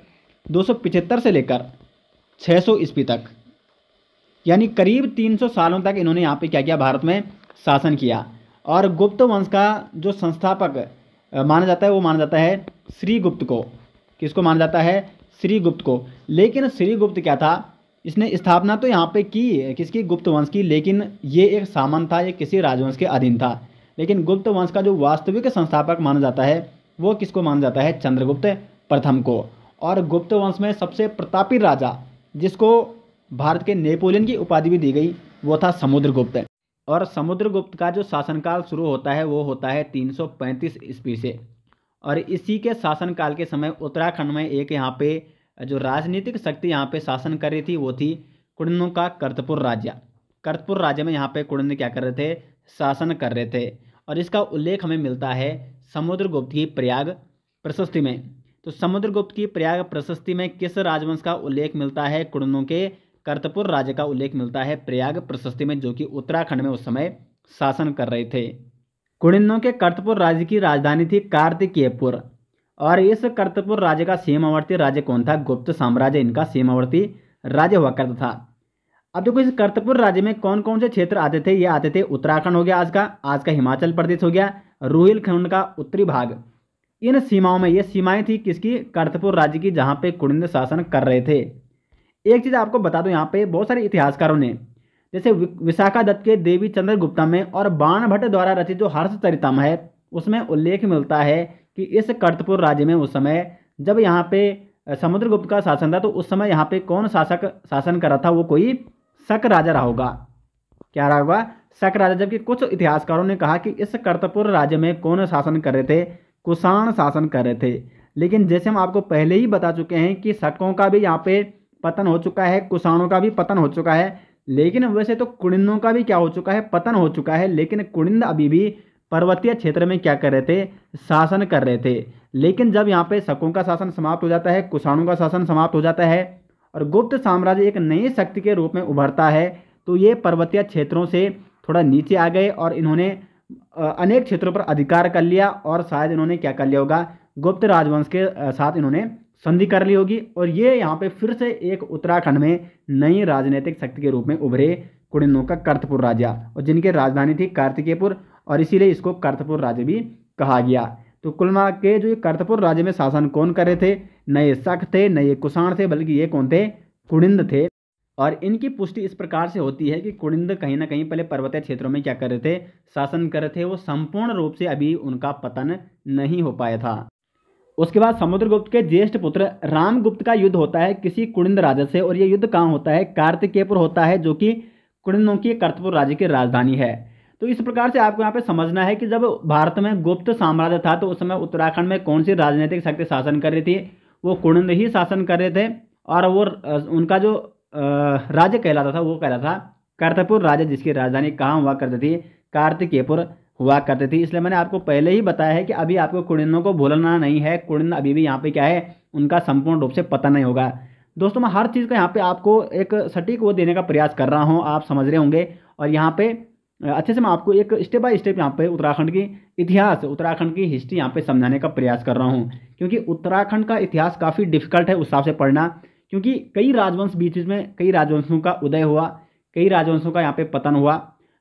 275 से लेकर 600 ईस्वी तक। यानी करीब 300 सालों तक इन्होंने यहाँ पे क्या किया, भारत में शासन किया। और गुप्त वंश का जो संस्थापक माना जाता है वो माना जाता है श्रीगुप्त को। किसको माना जाता है? श्रीगुप्त को। लेकिन श्रीगुप्त क्या था, इसने स्थापना तो यहाँ पे की किसकी, गुप्त वंश की, लेकिन ये एक सामंत था, ये किसी राजवंश के अधीन था। लेकिन गुप्त वंश का जो वास्तविक संस्थापक माना जाता है वो किसको माना जाता है? चंद्रगुप्त प्रथम को। और गुप्त वंश में सबसे प्रतापी राजा जिसको भारत के नेपोलियन की उपाधि भी दी गई वो था समुद्रगुप्त। और समुद्रगुप्त का जो शासनकाल शुरू होता है वो होता है 335 ईस्वी से। और इसी के शासनकाल के समय उत्तराखंड में एक यहाँ पे जो राजनीतिक शक्ति यहाँ पे शासन कर रही थी वो थी कुड़िनों का करतपुर राज्य। करतपुर राज्य में यहाँ पे कुड़िन क्या कर रहे थे? शासन कर रहे थे। और इसका उल्लेख हमें मिलता है समुद्रगुप्त की प्रयाग प्रशस्ति में। तो समुद्रगुप्त की प्रयाग प्रशस्ति में किस राजवंश का उल्लेख मिलता है? कुड़िनों के करतपुर राज्य का उल्लेख मिलता है प्रयाग प्रशस्ति में, जो कि उत्तराखंड में उस समय शासन कर रहे थे। कुड़िनों के करतपुर राज्य की राजधानी थी कार्तिकेयपुर। और इस करतपुर राज्य का सीमावर्ती राज्य कौन था? गुप्त साम्राज्य इनका सीमावर्ती राज्य हुआ करता था। अब देखो इस करतपुर राज्य में कौन कौन से क्षेत्र आते थे? ये आते थे उत्तराखंड हो गया आज का हिमाचल प्रदेश हो गया, रुहिलखंड का उत्तरी भाग। इन सीमाओं में ये सीमाएं थी किसकी? करतपुर राज्य की, जहाँ पे कुड़िन शासन कर रहे थे। एक चीज़ आपको बता दूं, यहाँ पे बहुत सारे इतिहासकारों ने जैसे विशाखा दत्त के देवी चंद्र गुप्ता में और बाणभट्ट द्वारा रचित जो हर्षचरितम है उसमें उल्लेख मिलता है कि इस करतपुर राज्य में उस समय जब यहाँ पे समुद्रगुप्त का शासन था तो उस समय यहाँ पे कौन शासन कर रहा था? वो कोई शक राजा रहा होगा। क्या रहा होगा? शक राजा। जबकि कुछ इतिहासकारों ने कहा कि इस करतपुर राज्य में कौन शासन कर रहे थे? कुषाण शासन कर रहे थे। लेकिन जैसे हम आपको पहले ही बता चुके हैं कि शकों का भी यहाँ पे पतन हो चुका है, कुषाणों का भी पतन हो चुका है, लेकिन वैसे तो कुड़िनों का भी क्या हो चुका है? पतन हो चुका है। लेकिन कुड़िन अभी भी पर्वतीय क्षेत्र में क्या कर रहे थे? शासन कर रहे थे। लेकिन जब यहाँ पे शकों का शासन समाप्त हो जाता है, कुषाणों का शासन समाप्त हो जाता है और गुप्त साम्राज्य एक नई शक्ति के रूप में उभरता है, तो ये पर्वतीय क्षेत्रों से थोड़ा नीचे आ गए और इन्होंने अनेक क्षेत्रों पर अधिकार कर लिया। और शायद इन्होंने क्या कर लिया होगा? गुप्त राजवंश के साथ इन्होंने संधि कर ली होगी। और ये यहाँ पे फिर से एक उत्तराखंड में नई राजनीतिक शक्ति के रूप में उभरे कुड़िनों का करतपुर राज्य, और जिनकी राजधानी थी कार्तिकेयपुर, और इसीलिए इसको करतपुर राज्य भी कहा गया। तो कुल मिला के जो ये करतपुर राज्य में शासन कौन कर रहे थे? नए शक थे, नए कुषाण थे, बल्कि ये कौन थे? कुड़िन थे। और इनकी पुष्टि इस प्रकार से होती है कि कुड़िन कहीं ना कहीं पहले पर्वतीय क्षेत्रों में क्या कर रहे थे? शासन कर रहे थे। वो संपूर्ण रूप से अभी उनका पतन नहीं हो पाया था। उसके बाद समुद्रगुप्त के ज्येष्ठ पुत्र रामगुप्त का युद्ध होता है किसी कुड़िन राजा से, और ये युद्ध कहाँ होता है? कार्तिकेयपुर होता है, जो कि कुड़िनों की करतपुर राज्य की राजधानी है। तो इस प्रकार से आपको यहाँ पे समझना है कि जब भारत में गुप्त साम्राज्य था तो उस समय उत्तराखंड में कौन सी राजनीतिक शक्ति शासन कर रही थी? वो कुड़िन ही शासन कर रहे थे। और वो उनका जो राज्य कहलाता था वो कहलाता था करतपुर राज्य, जिसकी राजधानी कहाँ हुआ करती थी? कार्तिकेयपुर हुआ करती थी। इसलिए मैंने आपको पहले ही बताया है कि अभी आपको कुड़िनों को भूलना नहीं है। कुड़िन अभी भी यहाँ पे क्या है? उनका संपूर्ण रूप से पता नहीं होगा। दोस्तों मैं हर चीज़ का यहाँ पे आपको एक सटीक वो देने का प्रयास कर रहा हूँ, आप समझ रहे होंगे। और यहाँ पे अच्छे से मैं आपको एक स्टेप बाय स्टेप यहाँ पे उत्तराखंड की इतिहास, उत्तराखंड की हिस्ट्री यहाँ पे समझाने का प्रयास कर रहा हूँ, क्योंकि उत्तराखंड का इतिहास काफ़ी डिफिकल्ट है उस हिसाब से पढ़ना, क्योंकि कई राजवंश बीच बीच में कई राजवंशों का उदय हुआ, कई राजवंशों का यहाँ पे पतन हुआ,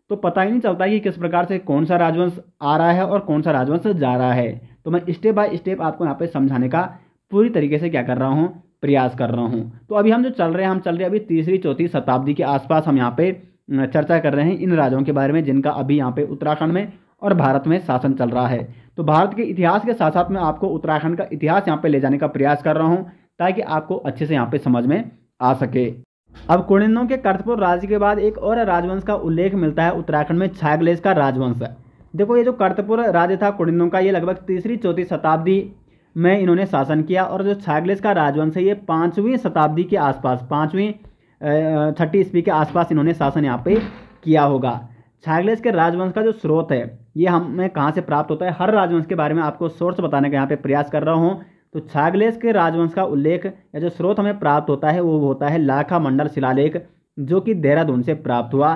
तो पता ही नहीं चलता कि किस प्रकार से कौन सा राजवंश आ रहा है और कौन सा राजवंश जा रहा है। तो मैं स्टेप बाय स्टेप आपको यहाँ पे समझाने का पूरी तरीके से क्या कर रहा हूँ? प्रयास कर रहा हूँ। तो अभी हम जो चल रहे हैं, हम चल रहे हैं अभी 3री-4थी शताब्दी के आसपास हम यहाँ पे चर्चा कर रहे हैं इन राजाओं के बारे में जिनका अभी यहाँ पे उत्तराखंड में और भारत में शासन चल रहा है। तो भारत के इतिहास के साथ साथ मैं आपको उत्तराखंड का इतिहास यहाँ पे ले जाने का प्रयास कर रहा हूँ ताकि आपको अच्छे से यहाँ पे समझ में आ सके। अब कुड़िनों के करतपुर राज्य के बाद एक और राजवंश का उल्लेख मिलता है उत्तराखंड में, छागलेस का राजवंश। देखो ये जो करतपुर राज्य था कुड़िनों का, ये लगभग 3री-4थी शताब्दी में इन्होंने शासन किया, और जो छागलेस का राजवंश है ये 5वीं शताब्दी के आसपास, 5वीं-6ठी ईस्वी के आसपास इन्होंने शासन यहाँ पे किया होगा। छागलेस के राजवंश का जो स्रोत है ये हमें कहाँ से प्राप्त होता है? हर राजवंश के बारे में आपको सोर्स बताने का यहाँ पे प्रयास कर रहा हूँ। तो छागलेस के राजवंश का उल्लेख या जो स्रोत हमें प्राप्त होता है वो होता है लाखा मंडल शिलालेख, जो कि देहरादून से प्राप्त हुआ।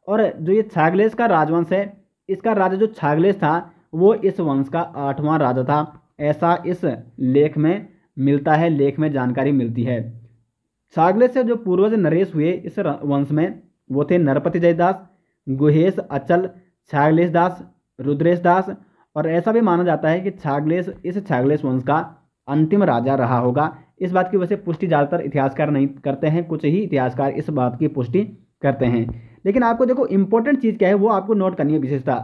और जो ये छागलेस का राजवंश है, इसका राजा जो छागलेस था वो इस वंश का 8वां राजा था, ऐसा इस लेख में मिलता है, लेख में जानकारी मिलती है। छागलेस से जो पूर्वज नरेश हुए इस वंश में, वो थे नरपति जयदास, गुहेश, अचल, छागलेश दास, रुद्रेश दास। और ऐसा भी माना जाता है कि छागलेश वंश का अंतिम राजा रहा होगा। इस बात की वजह से पुष्टि ज़्यादातर इतिहासकार नहीं करते हैं, कुछ ही इतिहासकार इस बात की पुष्टि करते हैं। लेकिन आपको देखो इंपॉर्टेंट चीज़ क्या है वो आपको नोट करनी है विशेषता।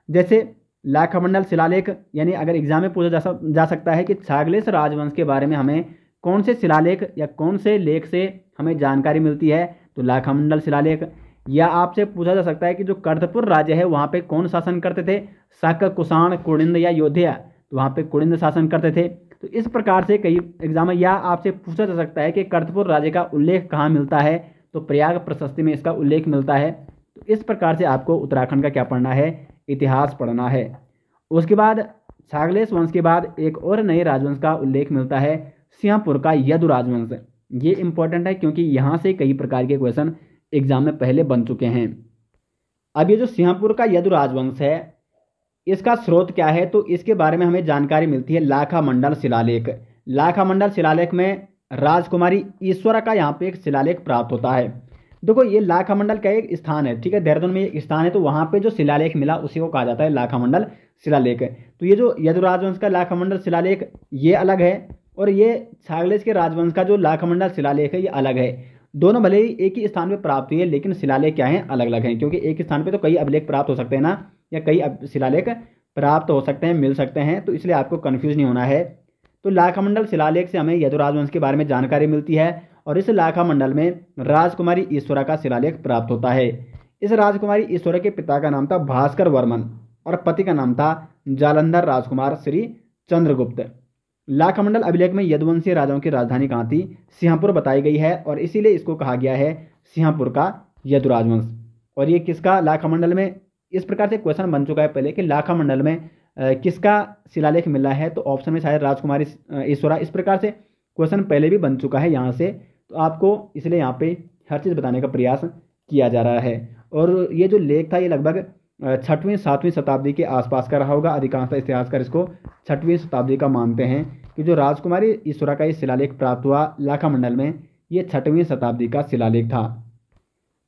जैसे लाखामंडल शिलालेख, यानी अगर एग्जाम में पूछा जा सकता है कि छागलेश राजवंश के बारे में हमें कौन से शिलालेख या कौन से लेख से हमें जानकारी मिलती है, तो लाखामंडल शिलालेख। या आपसे पूछा जा सकता है कि जो कर्तपुर राज्य है वहाँ पे कौन शासन करते थे, शक, कुषाण, कुणिंद या योध्या, तो वहाँ पे कुणिंद शासन करते थे। तो इस प्रकार से कई एग्जाम, या आपसे पूछा जा सकता है कि कर्तपुर राज्य का उल्लेख कहाँ मिलता है, तो प्रयाग प्रशस्ति में इसका उल्लेख मिलता है। तो इस प्रकार से आपको उत्तराखंड का क्या पढ़ना है, इतिहास पढ़ना है। उसके बाद छागलेश वंश के बाद एक और नए राजवंश का उल्लेख मिलता है, सिंहपुर का यदु राजवंश। ये इंपॉर्टेंट है क्योंकि यहाँ से कई प्रकार के क्वेश्चन एग्जाम में पहले बन चुके हैं। अब ये जो सिंहपुर का यदु राजवंश है, इसका स्रोत क्या है, तो इसके बारे में हमें जानकारी मिलती है लाखामंडल शिलालेख। लाखामंडल शिलालेख में राजकुमारी ईश्वरा का यहाँ पे एक शिलालेख प्राप्त होता है। देखो ये लाखामंडल का एक स्थान है, ठीक है, देहरादून में एक स्थान है, तो वहाँ पे जो शिलालेख मिला उसी को कहा जाता है लाखामंडल शिलालेख। तो ये जो यदु राजवंश का लाखामंडल शिलालेख ये अलग है, और ये छागलेश के राजवंश का जो लाखामंडल शिलालेख है ये अलग है। दोनों भले ही एक ही स्थान पे प्राप्त हुई है, लेकिन शिलालेख क्या है, अलग अलग हैं। क्योंकि एक स्थान पे तो कई अभिलेख प्राप्त हो सकते हैं ना, या कई शिलालेख प्राप्त हो सकते हैं, मिल सकते हैं, तो इसलिए आपको कन्फ्यूज नहीं होना है। तो लाखामंडल शिलालेख से हमें यदु राजवंश के बारे में जानकारी मिलती है, और इस लाखामंडल में राजकुमारी ईश्वरा का शिलालेख प्राप्त होता है। इस राजकुमारी ईश्वरा के पिता का नाम था भास्कर वर्मन, और पति का नाम था जालंधर राजकुमार श्री चंद्रगुप्त। लाखामंडल अभिलेख में यदुवंशीय राजाओं की राजधानी कहाँ थी, सिंहपुर बताई गई है, और इसीलिए इसको कहा गया है सिंहपुर का यदु राजवंश। और ये किसका लाखामंडल में, इस प्रकार से क्वेश्चन बन चुका है पहले कि लाखामंडल में किसका शिलालेख मिला है, तो ऑप्शन में शायद राजकुमारी ईश्वरा, इस प्रकार से क्वेश्चन पहले भी बन चुका है यहाँ से। तो आपको इसलिए यहाँ पे हर चीज़ बताने का प्रयास किया जा रहा है। और ये जो लेख था ये लगभग 6वीं 7वीं शताब्दी के आसपास का रहा होगा। अधिकांशतः इतिहासकार इसको 6वीं शताब्दी का मानते हैं कि जो राजकुमारी ईश्वरा का ये शिलालेख प्राप्त हुआ लाखामंडल में, ये 6वीं शताब्दी का शिलालेख था।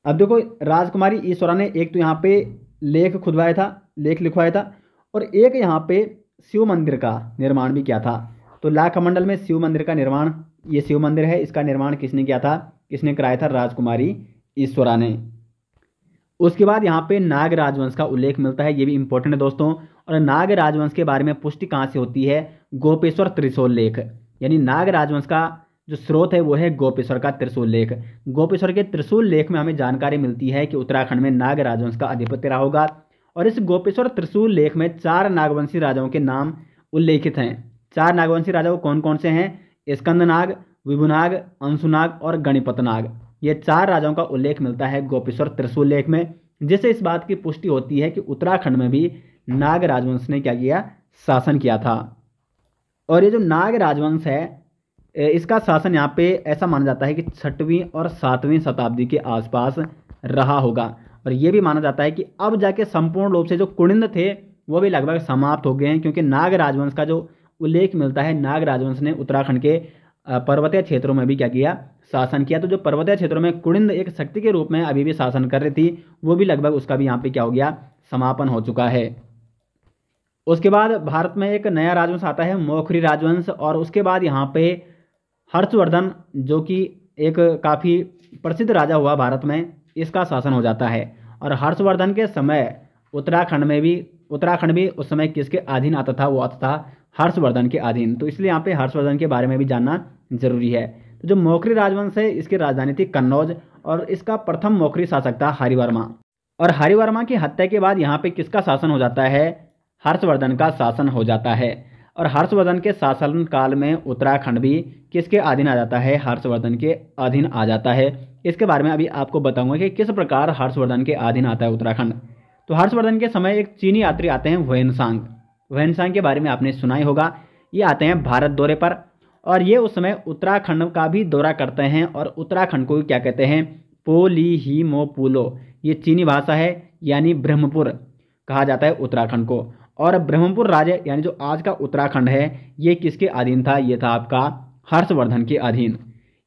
अब देखो राजकुमारी ईश्वरा ने एक तो यहाँ पे लेख खुदवाया था, लेख लिखवाया था, और एक यहाँ पे शिव मंदिर का निर्माण भी किया था। तो लाखामंडल में शिव मंदिर का निर्माण, ये शिव मंदिर है, इसका निर्माण किसने किया था, किसने कराया था, राजकुमारी ईश्वरा ने। उसके बाद यहाँ पे नाग राजवंश का उल्लेख मिलता है, ये भी इंपॉर्टेंट है दोस्तों। और नाग राजवंश के बारे में पुष्टि कहाँ से होती है, गोपेश्वर त्रिशूल लेख। यानी नाग राजवंश का जो स्रोत है वो है गोपेश्वर का त्रिशूल लेख। गोपेश्वर के त्रिशूल लेख में हमें जानकारी मिलती है कि उत्तराखंड में नाग राजवंश का आधिपत्य रहा होगा। और इस गोपेश्वर त्रिशूल लेख में 4 नागवंशी राजाओं के नाम उल्लेखित हैं। 4 नागवंशी राजा कौन कौन से हैं, स्कंदनाग, विभुनाग, अंशुनाग और गणिपतनाग। ये 4 राजाओं का उल्लेख मिलता है गोपेश्वर त्रिशूल लेख में, जिससे इस बात की पुष्टि होती है कि उत्तराखंड में भी नाग राजवंश ने क्या किया, शासन किया था। और ये जो नाग राजवंश है इसका शासन यहाँ पे ऐसा माना जाता है कि 6वीं और 7वीं शताब्दी के आसपास रहा होगा। और ये भी माना जाता है कि अब जाके संपूर्ण रूप से जो कुणिंद थे वो भी लगभग समाप्त हो गए हैं, क्योंकि नाग राजवंश का जो उल्लेख मिलता है, नाग राजवंश ने उत्तराखंड के पर्वतीय क्षेत्रों में भी क्या किया, शासन किया। तो जो पर्वतीय क्षेत्रों में कुणिंद एक शक्ति के रूप में अभी भी शासन कर रही थी, वो भी लगभग उसका भी यहाँ पे क्या हो गया, समापन हो चुका है। उसके बाद भारत में एक नया राजवंश आता है, मौखरी राजवंश। और उसके बाद यहाँ पे हर्षवर्धन, जो कि एक काफ़ी प्रसिद्ध राजा हुआ भारत में, इसका शासन हो जाता है। और हर्षवर्धन के समय उत्तराखंड भी उस समय किसके अधीन आता था, वो आता था हर्षवर्धन के अधीन। तो इसलिए यहाँ पे हर्षवर्धन के बारे में भी जानना जरूरी है। तो जो मौखरी राजवंश है इसकी राजधानी थी कन्नौज, और इसका प्रथम मौखरी शासक था हरिवर्मा। और हरिवर्मा की हत्या के बाद यहाँ पे किसका शासन हो जाता है, हर्षवर्धन का शासन हो जाता है। और हर्षवर्धन के शासन काल में उत्तराखंड भी किसके अधीन आ जाता है, हर्षवर्धन के अधीन आ जाता है। इसके बारे में अभी आपको बताऊंगा कि किस प्रकार हर्षवर्धन के अधीन आता है उत्तराखंड। तो हर्षवर्धन के समय एक चीनी यात्री आते हैं ह्वेनसांग। ह्वेनसांग के बारे में आपने सुना ही होगा। ये आते हैं भारत दौरे पर, और ये उस समय उत्तराखंड का भी दौरा करते हैं। और उत्तराखंड को क्या कहते हैं, पोलीहिमोपुलो। ये चीनी भाषा है, यानी ब्रह्मपुर कहा जाता है उत्तराखंड को। और ब्रह्मपुर राज्य यानी जो आज का उत्तराखंड है, ये किसके अधीन था, ये था आपका हर्षवर्धन के अधीन।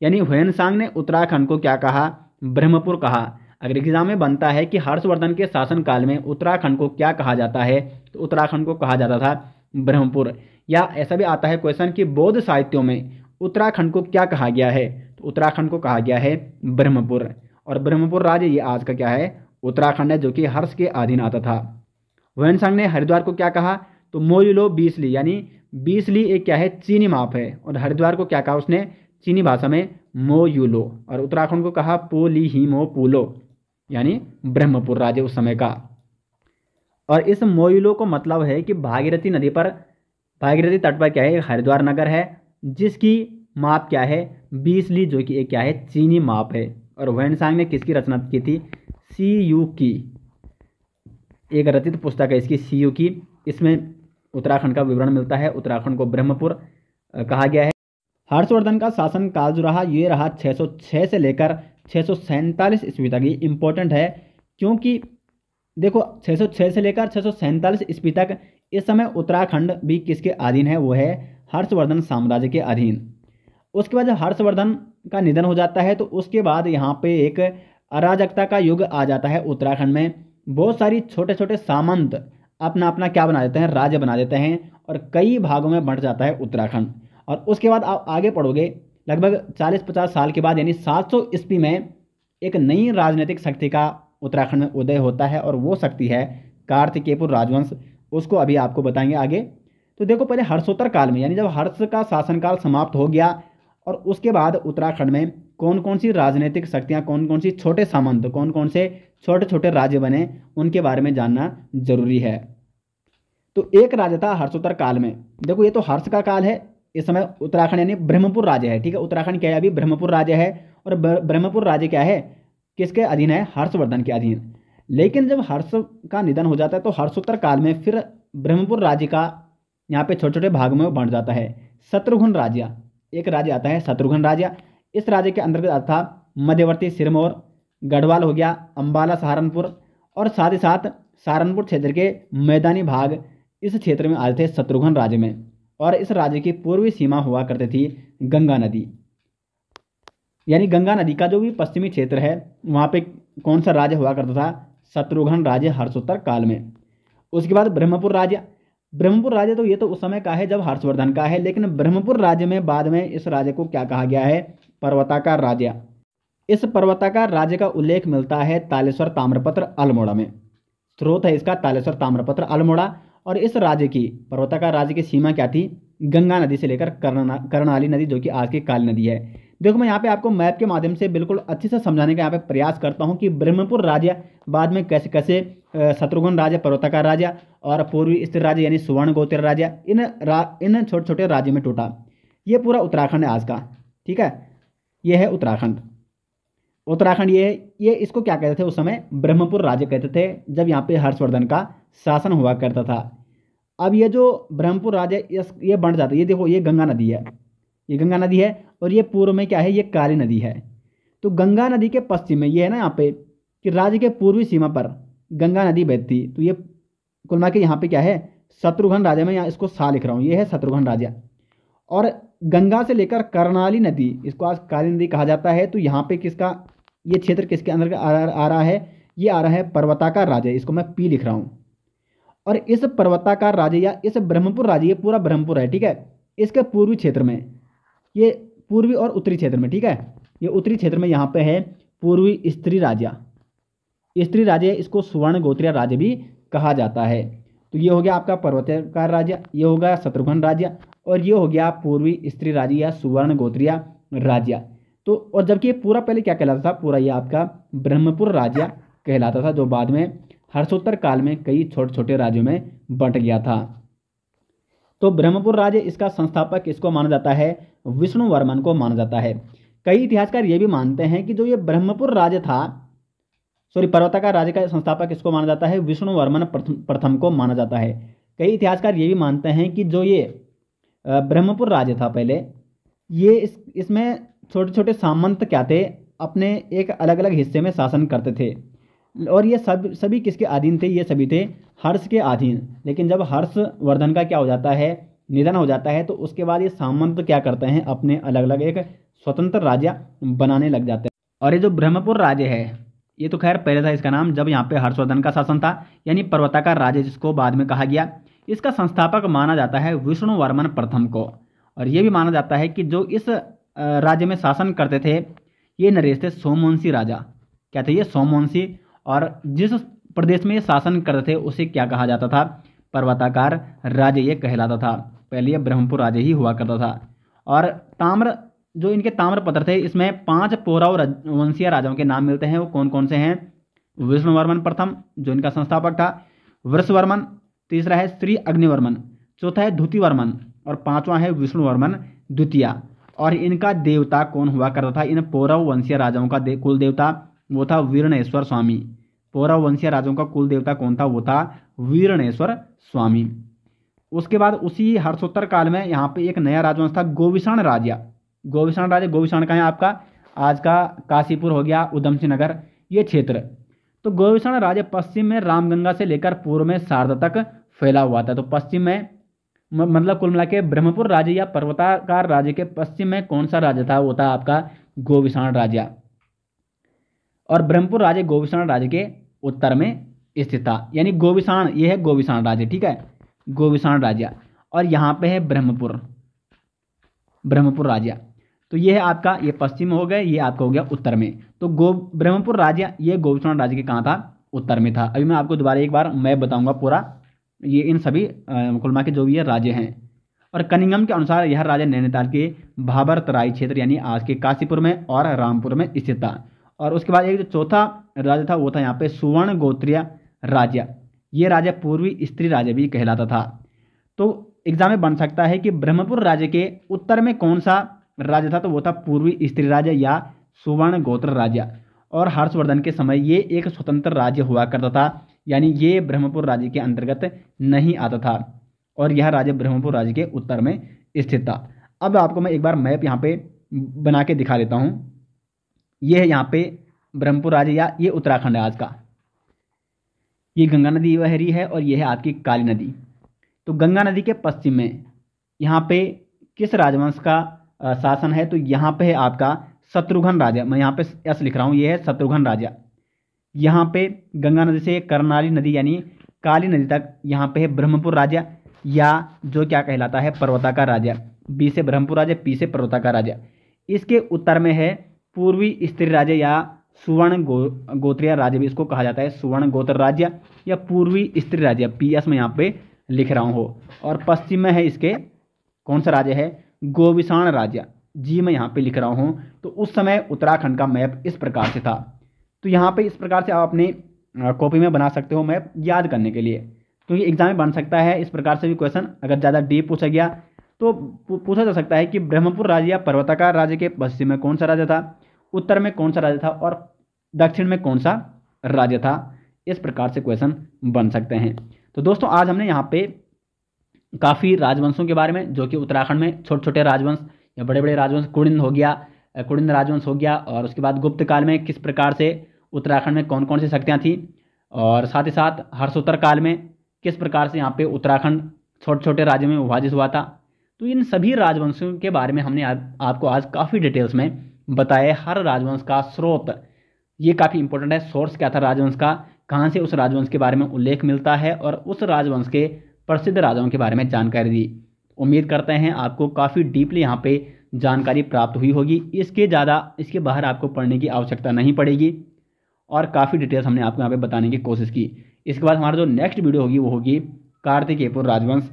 यानी ह्वेनसांग ने उत्तराखंड को क्या कहा, ब्रह्मपुर कहा। अगर एग्जाम में बनता है कि हर्षवर्धन के शासनकाल में उत्तराखंड को क्या कहा जाता है, तो उत्तराखंड को कहा जाता था ब्रह्मपुर। या ऐसा भी आता है क्वेश्चन कि बौद्ध साहित्यों में उत्तराखंड को क्या कहा गया है, तो उत्तराखंड को कहा गया है ब्रह्मपुर। और ब्रह्मपुर राज्य ये आज का क्या है, उत्तराखंड है, जो कि हर्ष के अधीन आता था। ह्वेनसांग ने हरिद्वार को क्या कहा, तो मोयुलो 20 ली, यानी 20 ली एक क्या है, चीनी माप है। और हरिद्वार को क्या कहा उसने, चीनी भाषा में मोयुलो। और उत्तराखंड को कहा पोलीहीमो पुलो, यानी ब्रह्मपुर राज्य उस समय का। और इस मोयुलो को मतलब है कि भागीरथी नदी पर, भागीरथी तट पर क्या है, हरिद्वार नगर है, जिसकी माप क्या है, 20 ली, जो कि एक क्या है, चीनी माप है। और ह्वेनसांग ने किसकी रचना की थी, सीयू की, एक रचित पुस्तक है इसकी, सीयू की। इसमें उत्तराखंड का विवरण मिलता है। उत्तराखंड को ब्रह्मपुर कहा गया है। हर्षवर्धन का शासन काल जो रहा ये रहा 606 से लेकर 647 ईस्वी तक। ये इंपॉर्टेंट है क्योंकि देखो 606 से लेकर 647 ईस्वी तक इस समय उत्तराखंड भी किसके अधीन है, वो है हर्षवर्धन साम्राज्य के अधीन। उसके बाद जब हर्षवर्धन का निधन हो जाता है तो उसके बाद यहाँ पे एक अराजकता का युग आ जाता है उत्तराखंड में। बहुत सारी छोटे छोटे सामंत अपना अपना क्या बना देते हैं, राज्य बना देते हैं, और कई भागों में बंट जाता है उत्तराखंड। और उसके बाद आप आगे पढ़ोगे, लगभग 40-50 साल के बाद यानी 700 ईस्वी में एक नई राजनीतिक शक्ति का उत्तराखंड में उदय होता है, और वो शक्ति है कार्तिकेयपुर राजवंश। उसको अभी आपको बताएंगे आगे। तो देखो पहले हर्षोत्तर काल में, यानी जब हर्ष का शासनकाल समाप्त हो गया और उसके बाद उत्तराखंड में कौन कौन सी राजनीतिक शक्तियाँ, कौन कौन सी छोटे सामंत, कौन कौन से छोटे छोटे राज्य बने, उनके बारे में जानना जरूरी है। तो एक राज्य था हर्षोत्तर काल में, देखो ये तो हर्ष का काल है, इस समय उत्तराखंड यानी ब्रह्मपुर राज्य है, ठीक है। उत्तराखंड क्या है, अभी ब्रह्मपुर राज्य है। और ब्रह्मपुर राज्य क्या है, किसके अधीन है, हर्षवर्धन के अधीन। लेकिन जब हर्ष का निधन हो जाता है तो हर्षोत्तर काल में फिर ब्रह्मपुर राज्य का यहाँ पे छोटे छोटे भागों में बांट जाता है। शत्रुघ्न राज्य, एक राज्य आता है शत्रुघ्न राज्य। इस राज्य के अंतर्गत आता था मध्यवर्ती सिरमौर, गढ़वाल हो गया, अंबाला, सहारनपुर, और साथ ही साथ सहारनपुर क्षेत्र के मैदानी भाग इस क्षेत्र में आते थे शत्रुघ्न राज्य में। और इस राज्य की पूर्वी सीमा हुआ करती थी गंगा नदी, यानी गंगा नदी का जो भी पश्चिमी क्षेत्र है वहाँ पे कौन सा राज्य हुआ करता था, शत्रुघ्न राज्य हर्षोत्तर काल में। उसके बाद ब्रह्मपुर राज्य, ब्रह्मपुर राज्य तो ये तो उस समय का है जब हर्षवर्धन का है, लेकिन ब्रह्मपुर राज्य में बाद में इस राज्य को क्या कहा गया है, पर्वताकार राज्य। इस पर्वताकार राज्य का उल्लेख मिलता है तालेश्वर ताम्रपत्र अल्मोड़ा में। स्रोत है इसका तालेश्वर ताम्रपत्र अल्मोड़ा। और इस राज्य की, पर्वताकार राज्य की सीमा क्या थी, गंगा नदी से लेकर कर्णाली नदी, जो कि आज की काली नदी है। देखो मैं यहाँ पे आपको मैप के माध्यम से बिल्कुल अच्छे से समझाने का यहाँ पे प्रयास करता हूँ कि ब्रह्मपुर राज्य बाद में कैसे कैसे शत्रुघ्न राज्य, पर्वताकार राज्य और पूर्वी स्थिर राज्य यानी सुवर्ण गोत्र राज्य, इन छोटे छोटे राज्य में टूटा। ये पूरा उत्तराखंड है आज का, ठीक है। ये है उत्तराखंड। उत्तराखंड ये इसको क्या कहते थे उस समय, ब्रह्मपुर राज्य कहते थे, जब यहाँ पे हर्षवर्धन का शासन हुआ करता था। अब ये जो ब्रह्मपुर राज्य ये बन जाता है, ये देखो ये गंगा नदी है, ये गंगा नदी है, और ये पूर्व में क्या है, ये काली नदी है। तो गंगा नदी के पश्चिम में ये है ना यहाँ पे कि राज्य के पूर्वी सीमा पर गंगा नदी बहती। तो ये कुल मिला के यहाँ पे क्या है, शत्रुघ्न राज्य में, यहाँ इसको सा लिख रहा हूँ, ये है शत्रुघ्न राज्य। और गंगा से लेकर कर्णाली नदी, इसको आज काली नदी कहा जाता है। तो यहाँ पे किसका, ये क्षेत्र किसके अंदर आ रहा है, ये आ रहा है पर्वताकार राज्य, इसको मैं पी लिख रहा हूँ। और इस पर्वताकार राज्य या इस ब्रह्मपुर राज्य, ये पूरा ब्रह्मपुर है, ठीक है, इसके पूर्वी क्षेत्र में, ये पूर्वी और उत्तरी क्षेत्र में, ठीक है, ये उत्तरी क्षेत्र में यहाँ पे है पूर्वी स्त्री राज्य। स्त्री राज्य, इसको सुवर्ण गोत्रीय राज्य भी कहा जाता है। तो ये हो गया आपका पर्वताकार राज्य, ये हो गया शत्रुघ्न राज्य, और ये हो गया पूर्वी स्त्री राज्य या सुवर्ण गोत्रीय राज्य। तो और जबकि ये पूरा पहले क्या कहलाता था, पूरा ये आपका ब्रह्मपुर राज्य कहलाता था, जो बाद में हर्षोत्तर काल में कई छोटे छोटे राज्यों में बंट गया था। तो ब्रह्मपुर राज्य, इसका संस्थापक किसको माना जाता है, विष्णुवर्मन को माना जाता है। कई इतिहासकार ये भी मानते हैं कि जो ये ब्रह्मपुर राज्य था, पर्वताकार राज्य का संस्थापक किसको माना जाता है, विष्णुवर्मन प्रथम को माना जाता है। कई इतिहासकार ये भी मानते हैं कि जो ये ब्रह्मपुर राज्य था पहले, ये इसमें छोटे छोटे सामंत क्या थे, अपने एक अलग अलग हिस्से में शासन करते थे। और ये सभी किसके अधीन थे, ये सभी थे हर्ष के अधीन। लेकिन जब हर्षवर्धन का क्या हो जाता है, निधन हो जाता है, तो उसके बाद ये सामंत क्या करते हैं, अपने अलग अलग एक स्वतंत्र राज्य बनाने लग जाते हैं। और ये जो ब्रह्मपुर राज्य है, ये तो खैर पहले था इसका नाम, जब यहाँ पे हर्षवर्धन का शासन था, यानी पर्वताकार राज्य जिसको बाद में कहा गया। इसका संस्थापक माना जाता है विष्णुवर्मन प्रथम को। और ये भी माना जाता है कि जो इस राज्य में शासन करते थे ये नरेश थे सोमवंशी राजा। क्या थे ये? सोमवंशी। और जिस प्रदेश में ये शासन करते थे उसे क्या कहा जाता था? पर्वताकार राज्य ये कहलाता था। पहले ये ब्रह्मपुर राज्य ही हुआ करता था। और ताम्र, जो इनके ताम्रपत्र थे, इसमें 5 पौरव वंशीय राजाओं के नाम मिलते हैं। वो कौन कौन से हैं? विष्णुवर्मन प्रथम जो इनका संस्थापक था, वृषवर्मन, तीसरा है श्री अग्निवर्मन, चौथा है द्युतिवर्मन और पांचवा है विष्णुवर्मन द्वितीय। और इनका देवता कौन हुआ करता था? इन पौरव वंशीय राजाओं का कुल देवता वो था वीरणेश्वर स्वामी। पौरव वंशीय राजाओं का कुल देवता कौन था? वो था वीरणेश्वर स्वामी। उसके बाद उसी हर्षोत्तर काल में यहाँ पे एक नया राजवंश था, गोविषाण राज्य। गोविषाण राज्य, गोविषाण का है आपका आज का काशीपुर हो गया, उधम सिंह नगर, ये क्षेत्र। तो गोविषाण राज्य पश्चिम में रामगंगा से लेकर पूर्व में शारदा तक फैला हुआ था। तो पश्चिम में मतलब कुल मिला के ब्रह्मपुर राज्य या पर्वताकार राज्य के पश्चिम में कौन सा राज्य था? वो था आपका गोविषाण राज्य। और ब्रह्मपुर राज्य गोविषाण राज्य के उत्तर में स्थित था, यानी गोविषाण, ये है गोविषाण राज्य, ठीक है, गोविषाण राज्य। और यहाँ पे है ब्रह्मपुर, ब्रह्मपुर राज्य। तो ये है आपका, ये पश्चिम हो गए, ये आपका हो गया उत्तर में। तो ब्रह्मपुर राज्य ये गोविषाण राज्य के कहाँ था? उत्तर में था। अभी मैं आपको दोबारा एक बार मैप बताऊंगा पूरा, ये इन सभी कुलमा के जो भी ये राज्य हैं। और कनिंगम के अनुसार यह राज्य नैनीताल के भाबर तराई क्षेत्र यानी आज के काशीपुर में और रामपुर में स्थित था। और उसके बाद एक जो चौथा राज्य था वो था यहाँ पे सुवर्ण गोत्रीय राज्य। ये राज्य पूर्वी स्त्री राज्य भी कहलाता था। तो एग्जाम में बन सकता है कि ब्रह्मपुर राज्य के उत्तर में कौन सा राज्य था? तो वो था पूर्वी स्त्री राज्य या सुवर्ण गोत्र राज्य। और हर्षवर्धन के समय ये एक स्वतंत्र राज्य हुआ करता था, यानी ये ब्रह्मपुर राज्य के अंतर्गत नहीं आता था। और यह राज्य ब्रह्मपुर राज्य के उत्तर में स्थित था। अब आपको मैं एक बार मैप यहाँ पे बना के दिखा देता हूँ। ये है यहाँ पे ब्रह्मपुर राज्य या ये उत्तराखंड है आज का। ये गंगा नदी बह रही है और ये है आपकी काली नदी। तो गंगा नदी के पश्चिम में यहाँ पे किस राजवंश का शासन है? तो यहाँ पे है आपका शत्रुघ्न राज्य। मैं यहाँ पे यस लिख रहा हूँ, ये है शत्रुघ्न राज्य। यहाँ पे गंगा नदी से कर्नाली नदी यानी काली नदी तक यहाँ पे है ब्रह्मपुर राज्य, या जो क्या कहलाता है पर्वताकार राज्य। बी से ब्रह्मपुर राज्य, पी से पर्वताकार राज्य। इसके उत्तर में है पूर्वी स्त्री राज्य या सुवर्ण गोत्रीय राज्य भी इसको कहा जाता है, सुवर्ण गोत्र राज्य या पूर्वी स्त्री राज्य। पी एस में यहाँ पे लिख रहा हूँ। और पश्चिम में है इसके कौन सा राज्य है? गोविषाण राज्य। जी मैं यहाँ पे लिख रहा हूँ। तो उस समय उत्तराखंड का मैप इस प्रकार से था। तो यहाँ पे इस प्रकार से आप अपने कॉपी में बना सकते हो मैप याद करने के लिए। तो ये एग्जाम में बन सकता है इस प्रकार से भी क्वेश्चन। अगर ज़्यादा डीप पूछा गया तो पूछा जा सकता है कि ब्रह्मपुर राज्य या पर्वताकार राज्य के पश्चिम में कौन सा राज्य था, उत्तर में कौन सा राज्य था और दक्षिण में कौन सा राज्य था। इस प्रकार से क्वेश्चन बन सकते हैं। तो दोस्तों आज हमने यहाँ पे काफ़ी राजवंशों के बारे में, जो कि उत्तराखंड में छोटे छोटे राजवंश या बड़े बड़े राजवंश, कुड़िन हो गया, कुड़िन राजवंश हो गया, और उसके बाद गुप्त काल में किस प्रकार से उत्तराखंड में कौन कौन सी शक्तियाँ थीं, और साथ ही साथ हर्षोत्तर काल में किस प्रकार से यहाँ पे उत्तराखंड छोटे छोटे राज्यों में विभाजित हुआ था। तो इन सभी राजवंशों के बारे में हमने आपको आज काफ़ी डिटेल्स में बताया। हर राजवंश का स्रोत, ये काफ़ी इंपॉर्टेंट है, सोर्स क्या था राजवंश का, कहाँ से उस राजवंश के बारे में उल्लेख मिलता है, और उस राजवंश के प्रसिद्ध राजाओं के बारे में जानकारी दी। उम्मीद करते हैं आपको काफ़ी डीपली यहाँ पे जानकारी प्राप्त हुई होगी। इसके बाहर आपको पढ़ने की आवश्यकता नहीं पड़ेगी, और काफ़ी डिटेल्स हमने आपको यहाँ पे बताने की कोशिश की। इसके बाद हमारा जो नेक्स्ट वीडियो होगी वो होगी कार्तिकेयपुर राजवंश।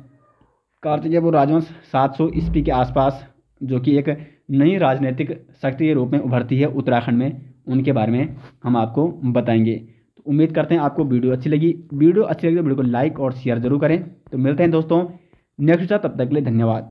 कार्तिकेयपुर राजवंश 700 ईस्वी के आसपास, जो कि एक नई राजनीतिक शक्ति के रूप में उभरती है उत्तराखंड में, उनके बारे में हम आपको बताएंगे। तो उम्मीद करते हैं आपको वीडियो अच्छी लगी। वीडियो अच्छी लगी तो वीडियो को लाइक और शेयर जरूर करें। तो मिलते हैं दोस्तों नेक्स्ट, तब तक के लिए धन्यवाद।